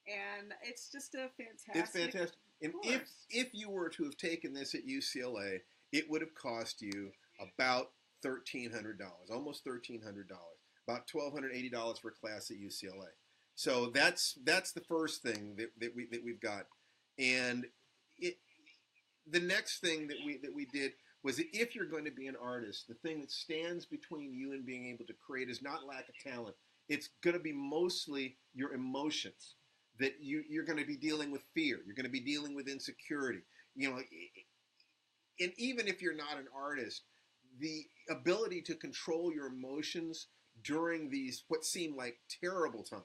And it's just a fantastic It's fantastic. And course. if you were to have taken this at UCLA, it would have cost you about $1,300, almost $1,300, about $1,280 for a class at UCLA. So that's the first thing that we've got, and the next thing that we did was that if you're going to be an artist, the thing that stands between you and being able to create is not lack of talent. It's going to be mostly your emotions. That you're going to be dealing with fear. You're going to be dealing with insecurity. You know, and even if you're not an artist, the ability to control your emotions during these what seem like terrible times,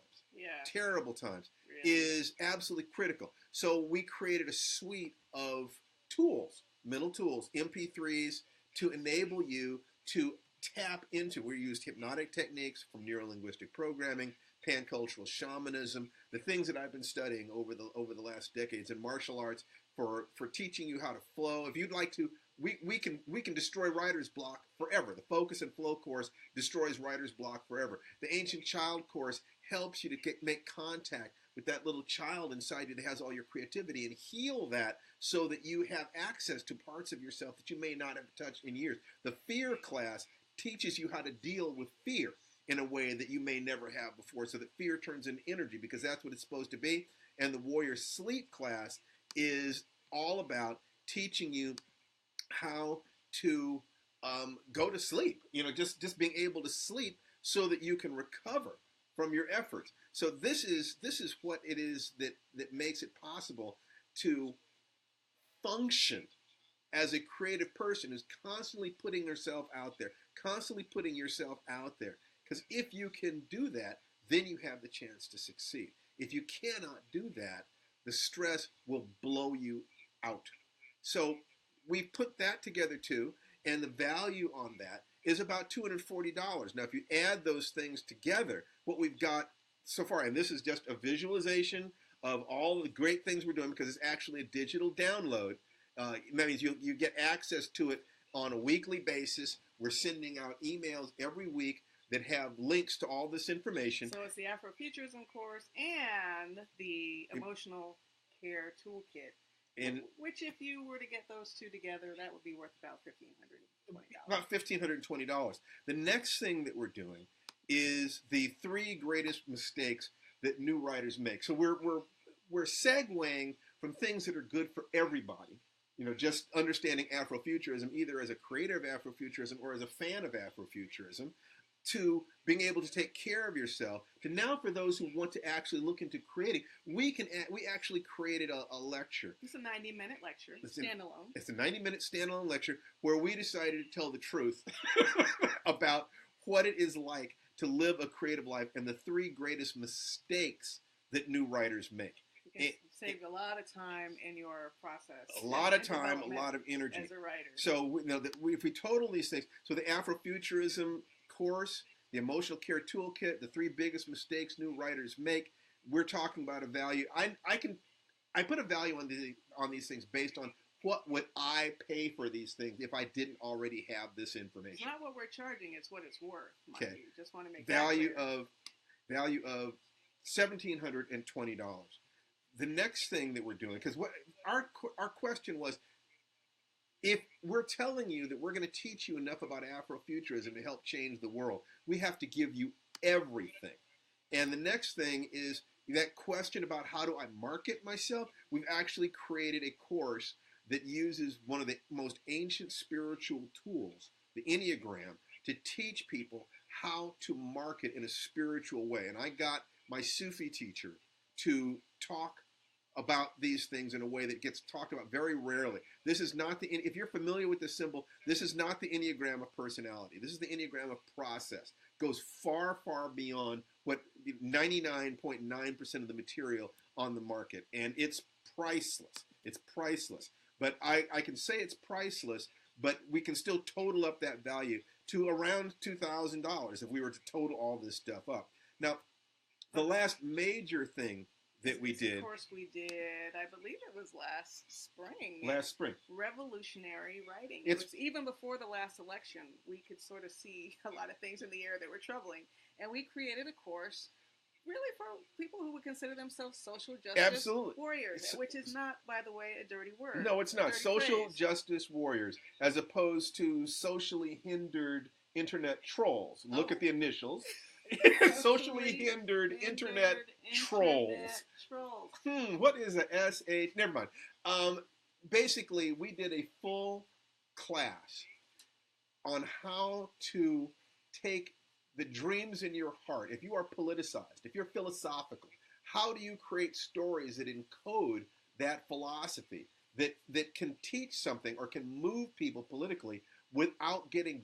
terrible times, really, is absolutely critical. So we created a suite of tools, mental tools, MP3s, to enable you to tap into. We used hypnotic techniques from neuro-linguistic programming, pan-cultural shamanism, the things that I've been studying over the last decades, and martial arts for teaching you how to flow. If you'd like to, we can destroy writer's block forever. The Focus and Flow course destroys writer's block forever. The Ancient Child course helps you to make contact with that little child inside you that has all your creativity and heal that so that you have access to parts of yourself that you may not have touched in years. The Fear class teaches you how to deal with fear in a way that you may never have before, so that fear turns into energy, because that's what it's supposed to be. And the Warrior Sleep class is all about teaching you how to go to sleep. You know, just being able to sleep so that you can recover from your efforts. So this is what it is that makes it possible to function as a creative person who's constantly putting herself out there, constantly putting yourself out there. Because if you can do that, then you have the chance to succeed. If you cannot do that, the stress will blow you out. So we put that together too, and the value on that is about $240. Now, if you add those things together, what we've got so far, and this is just a visualization of all the great things we're doing, because it's actually a digital download. That means you get access to it on a weekly basis. We're sending out emails every week that have links to all this information. So it's the Afrofuturism course and the Emotional Care Toolkit. And which, if you were to get those two together, that would be worth about $1,520. About $1,520. The next thing that we're doing is the 3 greatest mistakes that new writers make. So we're segueing from things that are good for everybody. You know, just understanding Afrofuturism either as a creator of Afrofuturism or as a fan of Afrofuturism, to being able to take care of yourself, to now for those who want to actually look into creating, we actually created a lecture. It's a 90-minute lecture, standalone. It's a 90-minute standalone lecture where we decided to tell the truth about what it is like to live a creative life and the 3 greatest mistakes that new writers make. It saved a lot of time in your process. A lot of time, a lot of energy. As a writer. So if we total these things, so the Afrofuturism course, the Emotional Care Toolkit, the 3 biggest mistakes new writers make, we're talking about a value. I put a value on these things based on what would I pay for these things if I didn't already have this information. It's not what we're charging; it's what it's worth. Okay. You just want to make value that clear. Value of $1,720. The next thing that we're doing, because what our question was, if we're telling you that we're going to teach you enough about Afrofuturism to help change the world, we have to give you everything. And the next thing is that question about how do I market myself. We've actually created a course that uses one of the most ancient spiritual tools, the Enneagram, to teach people how to market in a spiritual way. And I got my Sufi teacher to talk about these things in a way that gets talked about very rarely. This is not if you're familiar with this symbol, this is not the Enneagram of personality. This is the Enneagram of process. It goes far, far beyond what 99.9% of the material on the market. And it's priceless. It's priceless. But I can say it's priceless, but we can still total up that value to around $2,000 if we were to total all this stuff up. Now, the last major thing that we did. Of course we did. I believe it was last spring. Last spring. Revolutionary writing. It was even before the last election. We could sort of see a lot of things in the air that were troubling. And we created a course really for people who would consider themselves social justice warriors, which is not, by the way, a dirty word. No, it's not. Social justice warriors, as opposed to socially hindered internet trolls. Look at the initials. Socially hindered internet trolls. What is a SH? Never mind. Basically, we did a full class on how to take the dreams in your heart, if you are politicized, if you're philosophical, how do you create stories that encode that philosophy, that can teach something or can move people politically without getting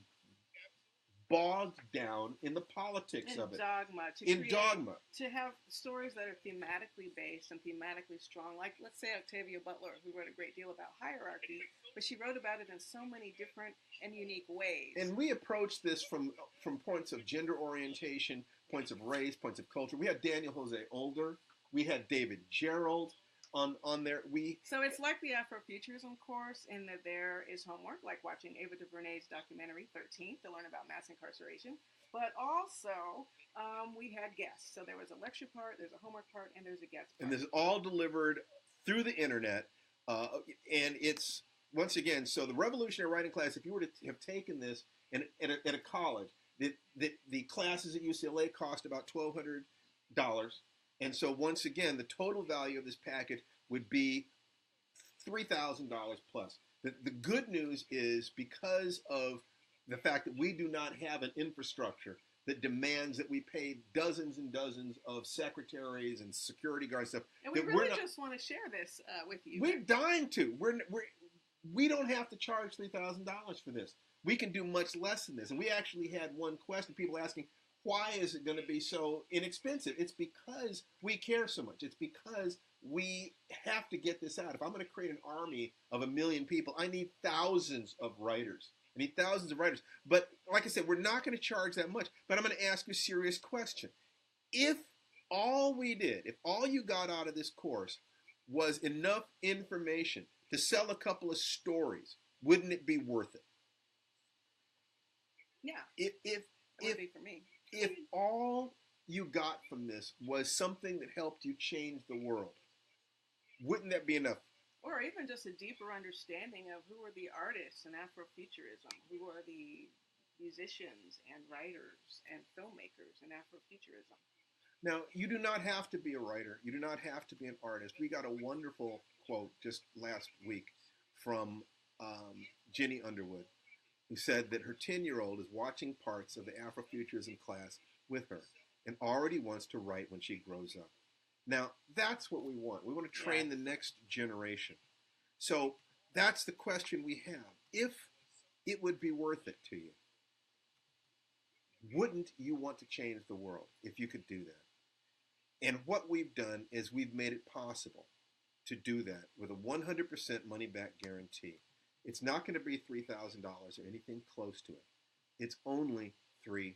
bogged down in the politics of it. Dogma. Dogma. To have stories that are thematically based and thematically strong. Like, let's say Octavia Butler, who wrote a great deal about hierarchy, but she wrote about it in so many different and unique ways. And we approach this from points of gender orientation, points of race, points of culture. We had Daniel Jose Older. We had David Gerald on there. So it's like the Afrofuturism course in that there is homework, like watching Ava DuVernay's documentary 13 to learn about mass incarceration. But also, we had guests. So there was a lecture part, there's a homework part, and there's a guest part. And this is all delivered through the internet. And it's, once again, so the revolutionary writing class, if you were to have taken this at a college, the classes at UCLA cost about $1,200. And so once again, the total value of this package would be $3,000 plus. The good news is, because of the fact that we do not have an infrastructure that demands that we pay dozens and dozens of secretaries and security guards stuff. And we really just want to share this with you. We're dying to. We don't have to charge $3,000 for this. We can do much less than this. And we actually had one question, people asking, why is it going to be so inexpensive? It's because we care so much. It's because we have to get this out. If I'm going to create an army of 1 million people, I need thousands of writers. But like I said, we're not going to charge that much. But I'm going to ask you a serious question. If all you got out of this course was enough information to sell a couple of stories, wouldn't it be worth it? Yeah. It would be for me. If all you got from this was something that helped you change the world, wouldn't that be enough? Or even just a deeper understanding of who are the artists in Afrofuturism, who are the musicians and writers and filmmakers in Afrofuturism. Now, you do not have to be a writer. You do not have to be an artist. We got a wonderful quote just last week from Jenny Underwood, who said that her 10-year-old is watching parts of the Afrofuturism class with her and already wants to write when she grows up. Now, that's what we want. We want to train the next generation. So that's the question we have. If it would be worth it to you, wouldn't you want to change the world if you could do that? And what we've done is we've made it possible to do that with a 100% money-back guarantee. It's not going to be $3,000 or anything close to it. It's only $300.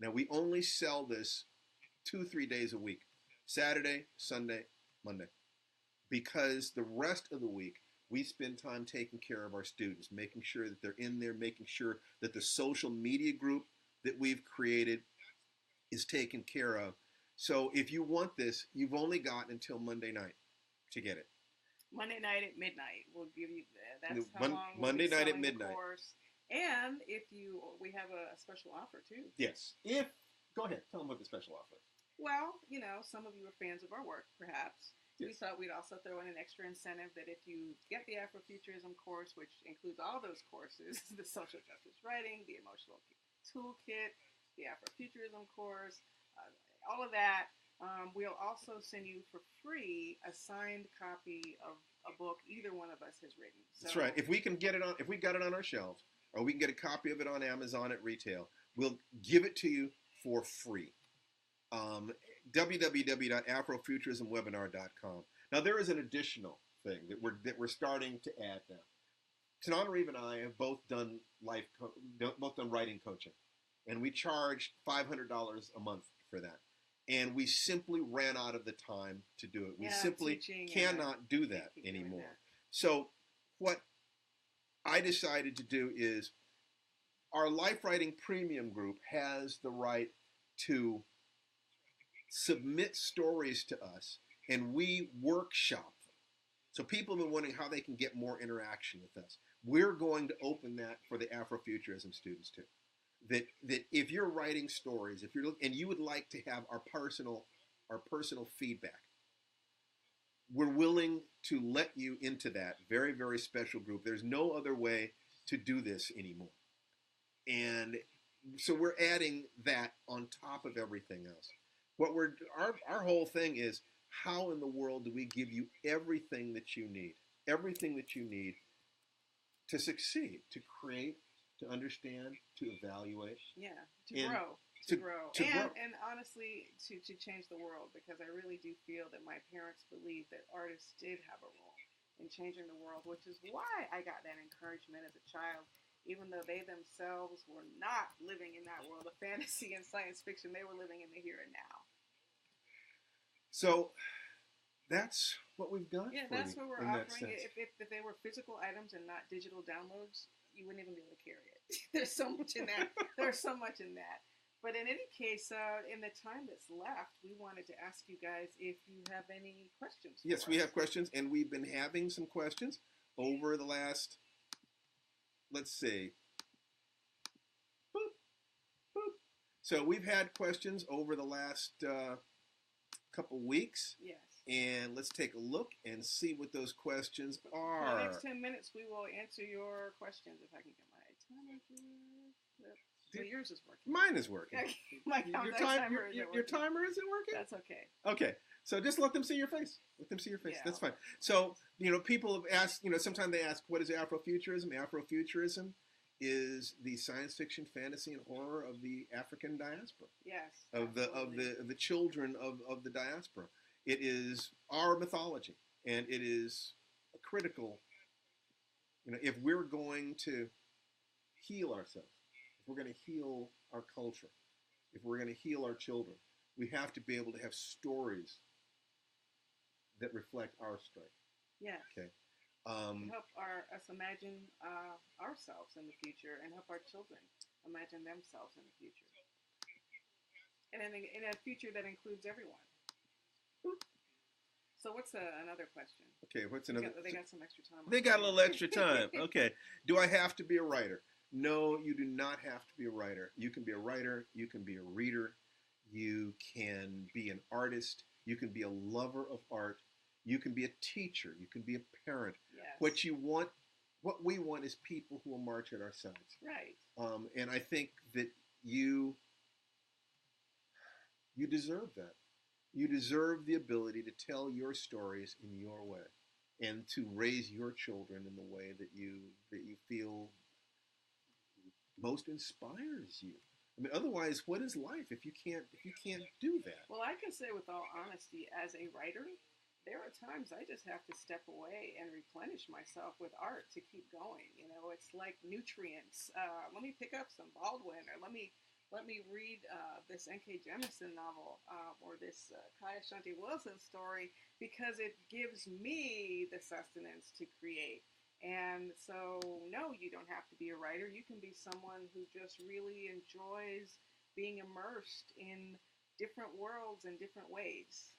Now, we only sell this 2-3 days a week, Saturday, Sunday, Monday, because the rest of the week we spend time taking care of our students, making sure that they're in there, making sure that the social media group that we've created is taken care of. So if you want this, you've only got until Monday night to get it. Monday night at midnight. We'll give you that's how long Monday night at midnight. The course. And we have a special offer too. Yes. Go ahead, tell them what the special offer is. Well, some of you are fans of our work, perhaps. Yes. We thought we'd also throw in an extra incentive that if you get the Afrofuturism course, which includes all those courses, the social justice writing, the emotional toolkit, the Afrofuturism course, all of that, we'll also send you for free a signed copy of a book either one of us has written. So, that's right. If we got it on our shelves, or we can get a copy of it on Amazon at retail, we'll give it to you for free. www.afrofuturismwebinar.com. Now, there is an additional thing that we're starting to add now. Tananarive and I have both done writing coaching, and we charge $500 a month for that. And we simply ran out of the time to do it. We simply cannot do that anymore. So what I decided to do is our Life Writing Premium group has the right to submit stories to us, and we workshop them. So people have been wondering how they can get more interaction with us. We're going to open that for the Afrofuturism students too. That if you're writing stories, and you would like to have our personal feedback, we're willing to let you into that very, very special group. There's no other way to do this anymore. And so we're adding that on top of everything else. Our whole thing is, how in the world do we give you everything that you need? Everything that you need to succeed, to create, to understand, to evaluate. Yeah, to and grow. To, To grow. to grow. And honestly, to change the world, because I really do feel that my parents believed that artists did have a role in changing the world, which is why I got that encouragement as a child. Even though they themselves were not living in that world of fantasy and science fiction, they were living in the here and now. So that's what we've got. Yeah, for that's you what we're in that offering. sense. If they were physical items and not digital downloads, you wouldn't even be able to carry it. There's so much in that. There's so much in that. But in any case, in the time that's left, we wanted to ask you guys if you have any questions. Yes, we have questions, and we've been having some questions over the last, let's see, boop, boop. So we've had questions over the last couple weeks. Yes. And let's take a look and see what those questions are. For the next 10 minutes, we will answer your questions. If I can get my timer to... So yours is working. Mine is working. My timer your timer isn't working? That's okay. Okay. So just let them see your face. Let them see your face. Yeah. That's fine. So, people have asked, sometimes they ask, what is Afrofuturism? Afrofuturism is the science fiction, fantasy, and horror of the African diaspora. Yes. Of the children of the diaspora. It is our mythology, and it is a critical, if we're going to heal ourselves, if we're going to heal our culture, if we're going to heal our children, we have to be able to have stories that reflect our strength. Yes. Okay. Help us imagine ourselves in the future, and help our children imagine themselves in the future, and in a future that includes everyone. So what's another question? Okay, what's another? They got some extra time. They got a little extra time. Okay. Do I have to be a writer? No, you do not have to be a writer. You can be a writer. You can be a reader. You can be an artist. You can be a lover of art. You can be a teacher. You can be a parent. Yes. What we want is people who will march at our sides. Right. And I think that you deserve that. You deserve the ability to tell your stories in your way, and to raise your children in the way that you feel most inspires you. I mean, otherwise, what is life if you can't do that? Well, I can say with all honesty, as a writer, there are times I just have to step away and replenish myself with art to keep going. It's like nutrients. Let me pick up some Baldwin, or let me read this N.K. Jemisin novel, or this Kaya Shanti Wilson story, because it gives me the sustenance to create. And so, no, you don't have to be a writer. You can be someone who just really enjoys being immersed in different worlds in different ways.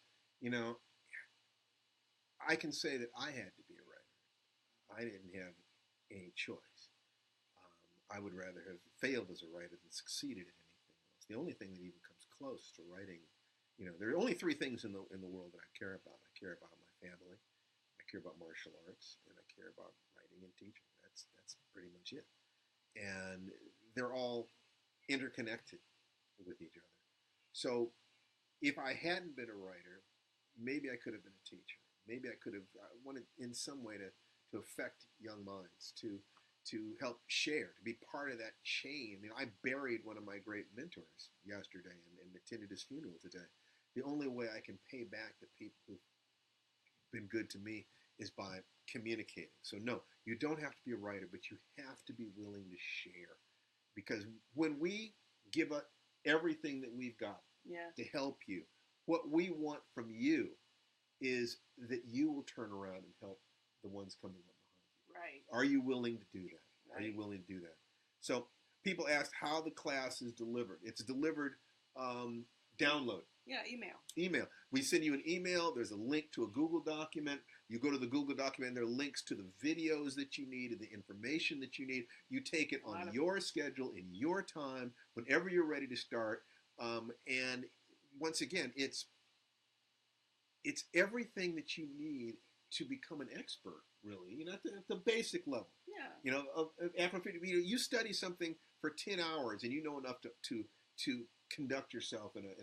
I can say that I had to be a writer. I didn't have any choice. I would rather have failed as a writer than succeeded in anything else. The only thing that even comes close to writing, there are only three things in the world that I care about. I care about my family, I care about martial arts, and I care about writing and teaching. That's pretty much it. And they're all interconnected with each other. So if I hadn't been a writer, maybe I could have been a teacher. Maybe I could have wanted in some way to affect young minds, to help share, to be part of that chain. I buried one of my great mentors yesterday and attended his funeral today. The only way I can pay back the people who've been good to me is by communicating. So no, you don't have to be a writer, but you have to be willing to share. Because when we give up everything that we've got to help you, what we want from you is that you will turn around and help the ones coming up behind you. Right. Are you willing to do that? Right. Are you willing to do that? So people ask how the class is delivered. It's delivered download. Yeah, Email. We send you an email. There's a link to a Google document. You go to the Google document, and there are links to the videos that you need and the information that you need. You take it on your schedule, in your time, whenever you're ready to start. And once again, it's it's everything that you need to become an expert, really, at the basic level. Yeah. Of Afrofuture. You study something for 10 hours and you know enough to conduct yourself in a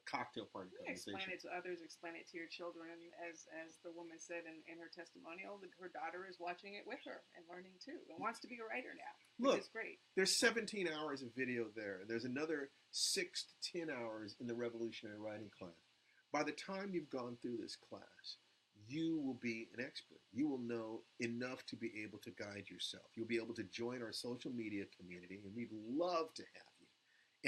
cocktail party conversation. Explain it to others, explain it to your children. And as the woman said in her testimonial, her daughter is watching it with her and learning too and wants to be a writer now, which is great. There's 17 hours of video there. There's another 6 to 10 hours in the revolutionary writing class. By the time you've gone through this class, you will be an expert. You will know enough to be able to guide yourself. You'll be able to join our social media community, and we'd love to have you,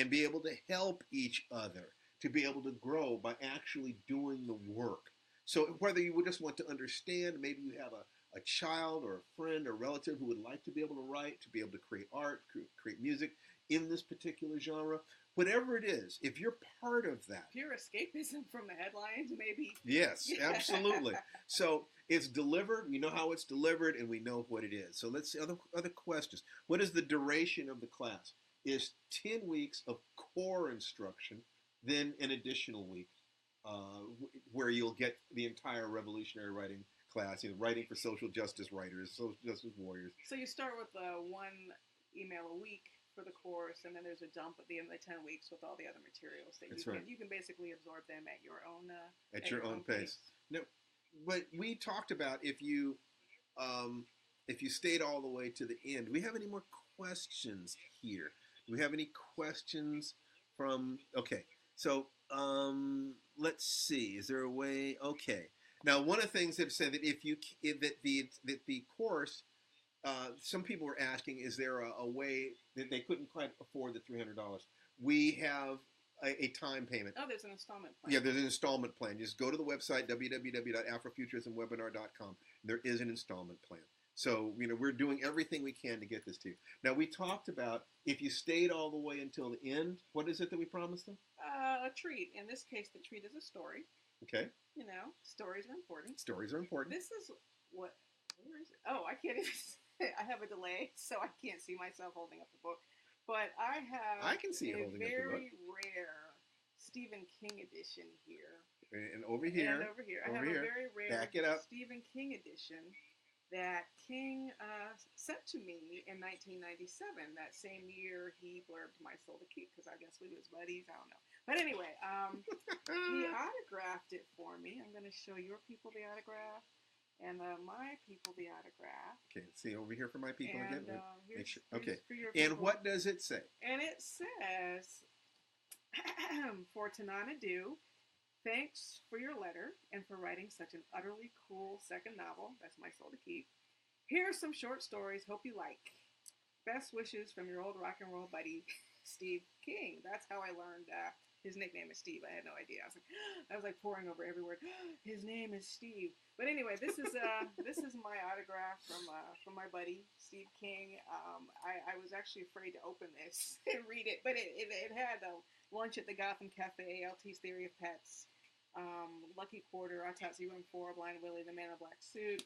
and be able to help each other to be able to grow by actually doing the work. So whether you would just want to understand, maybe you have a child or a friend or relative who would like to be able to write, to be able to create art, create music in this particular genre, whatever it is, if you're part of that. Pure escapism from the headlines, maybe. Yes, absolutely. So it's delivered. We know how it's delivered, and we know what it is. So let's see other questions. What is the duration of the class? It's 10 weeks of core instruction, then an additional week where you'll get the entire revolutionary writing class, writing for social justice writers, social justice warriors. So you start with one email a week for the course, and then there's a dump at the end of the 10 weeks with all the other materials that you can basically absorb them at your own your own pace. No, but we talked about if you stayed all the way to the end. Do we have any more questions here? Do we have any questions from? Okay, so let's see. Is there a way? Okay. Now, one of the things they've said that that the course. Some people were asking, is there a way that they couldn't quite afford the $300? We have a time payment. Oh, there's an installment plan. Yeah, there's an installment plan. Just go to the website, www.afrofuturismwebinar.com. There is an installment plan. So, we're doing everything we can to get this to you. Now, we talked about if you stayed all the way until the end, what is it that we promised them? A treat. In this case, the treat is a story. Okay. Stories are important. Stories are important. This is what... Where is it? Oh, I can't even... I have a delay, so I can't see myself holding up the book. But I can see a holding up the book. very rare Stephen King edition here. And over here. And over here. I have a very rare Back it up. Stephen King edition that King sent to me in 1997. That same year he blurbed My Soul to Keep, because I guess we was buddies. I don't know. But anyway, he autographed it for me. I'm going to show your people the autograph. And my people, the autograph. Okay, see over here for my people and, again. Here's okay. For your and people. What does it say? And it says, for Tananadu, thanks for your letter and for writing such an utterly cool second novel. That's My Soul to Keep. Here are some short stories. Hope you like. Best wishes from your old rock and roll buddy, Steve King. That's how I learned his nickname is Steve. I had no idea. I was like poring over every word. His name is Steve. But anyway, this is my autograph from my buddy Steve King. I was actually afraid to open this and read it, but it had Lunch at the Gotham Cafe, LT's Theory of Pets, Lucky Quarter, Autopsy Room 4, Blind Willie, The Man in Black Suit.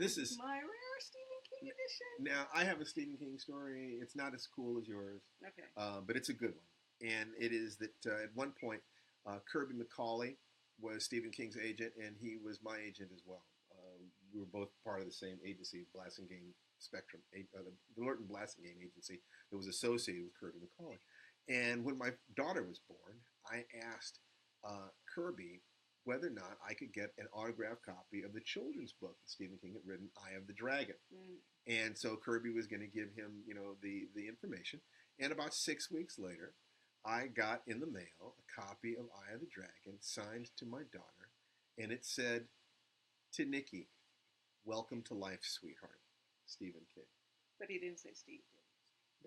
This is my rare Stephen King edition. Now I have a Stephen King story. It's not as cool as yours. Okay. But it's a good one. And it is that at one point, Kirby McCauley was Stephen King's agent, and he was my agent as well. We were both part of the same agency, Blassingame Spectrum, the Lurton Blassingame agency that was associated with Kirby McCauley. And when my daughter was born, I asked Kirby whether or not I could get an autographed copy of the children's book that Stephen King had written, Eye of the Dragon. And so Kirby was going to give him, the information. And about 6 weeks later, I got in the mail a copy of Eye of the Dragon signed to my daughter, and it said, to Nikki, welcome to life, sweetheart, Stephen King. But he didn't say Steve, did he?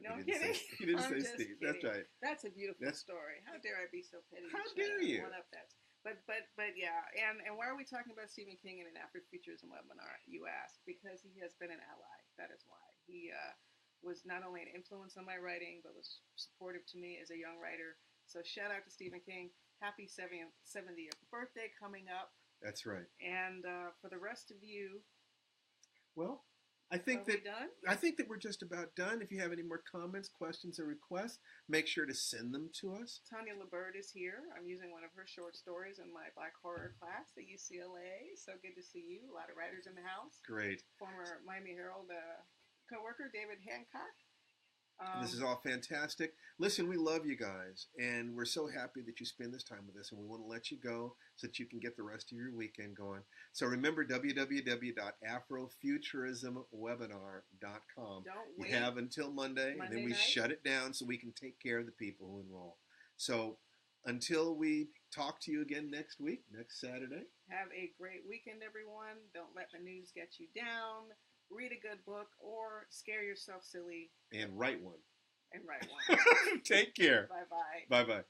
No, he I'm kidding. He didn't say Steve. Kidding. That's right. That's a beautiful story. How dare I be so petty? How dare you? One up that. But yeah, and why are we talking about Stephen King in an Afrofuturism webinar, you ask? Because he has been an ally. That is why. He was not only an influence on my writing, but was supportive to me as a young writer. So shout out to Stephen King. Happy 70th birthday coming up. That's right. And for the rest of you... Well, I think Are we done? I think that we're just about done. If you have any more comments, questions, or requests, make sure to send them to us. Tanya LaBerge is here. I'm using one of her short stories in my Black horror class at UCLA. So good to see you. A lot of writers in the house. Great. Former Miami Herald co-worker David Hancock. This is all fantastic. Listen, we love you guys, and we're so happy that you spend this time with us, and we want to let you go so that you can get the rest of your weekend going. So remember, www.afrofuturismwebinar.com. Don't wait. You have until Monday, and then we night. shut it down so we can take care of the people who enroll. So until we talk to you again next week, next Saturday. Have a great weekend, everyone. Don't let the news get you down. Read a good book or scare yourself silly. And write one. And write one. Take care. Bye-bye. Bye-bye.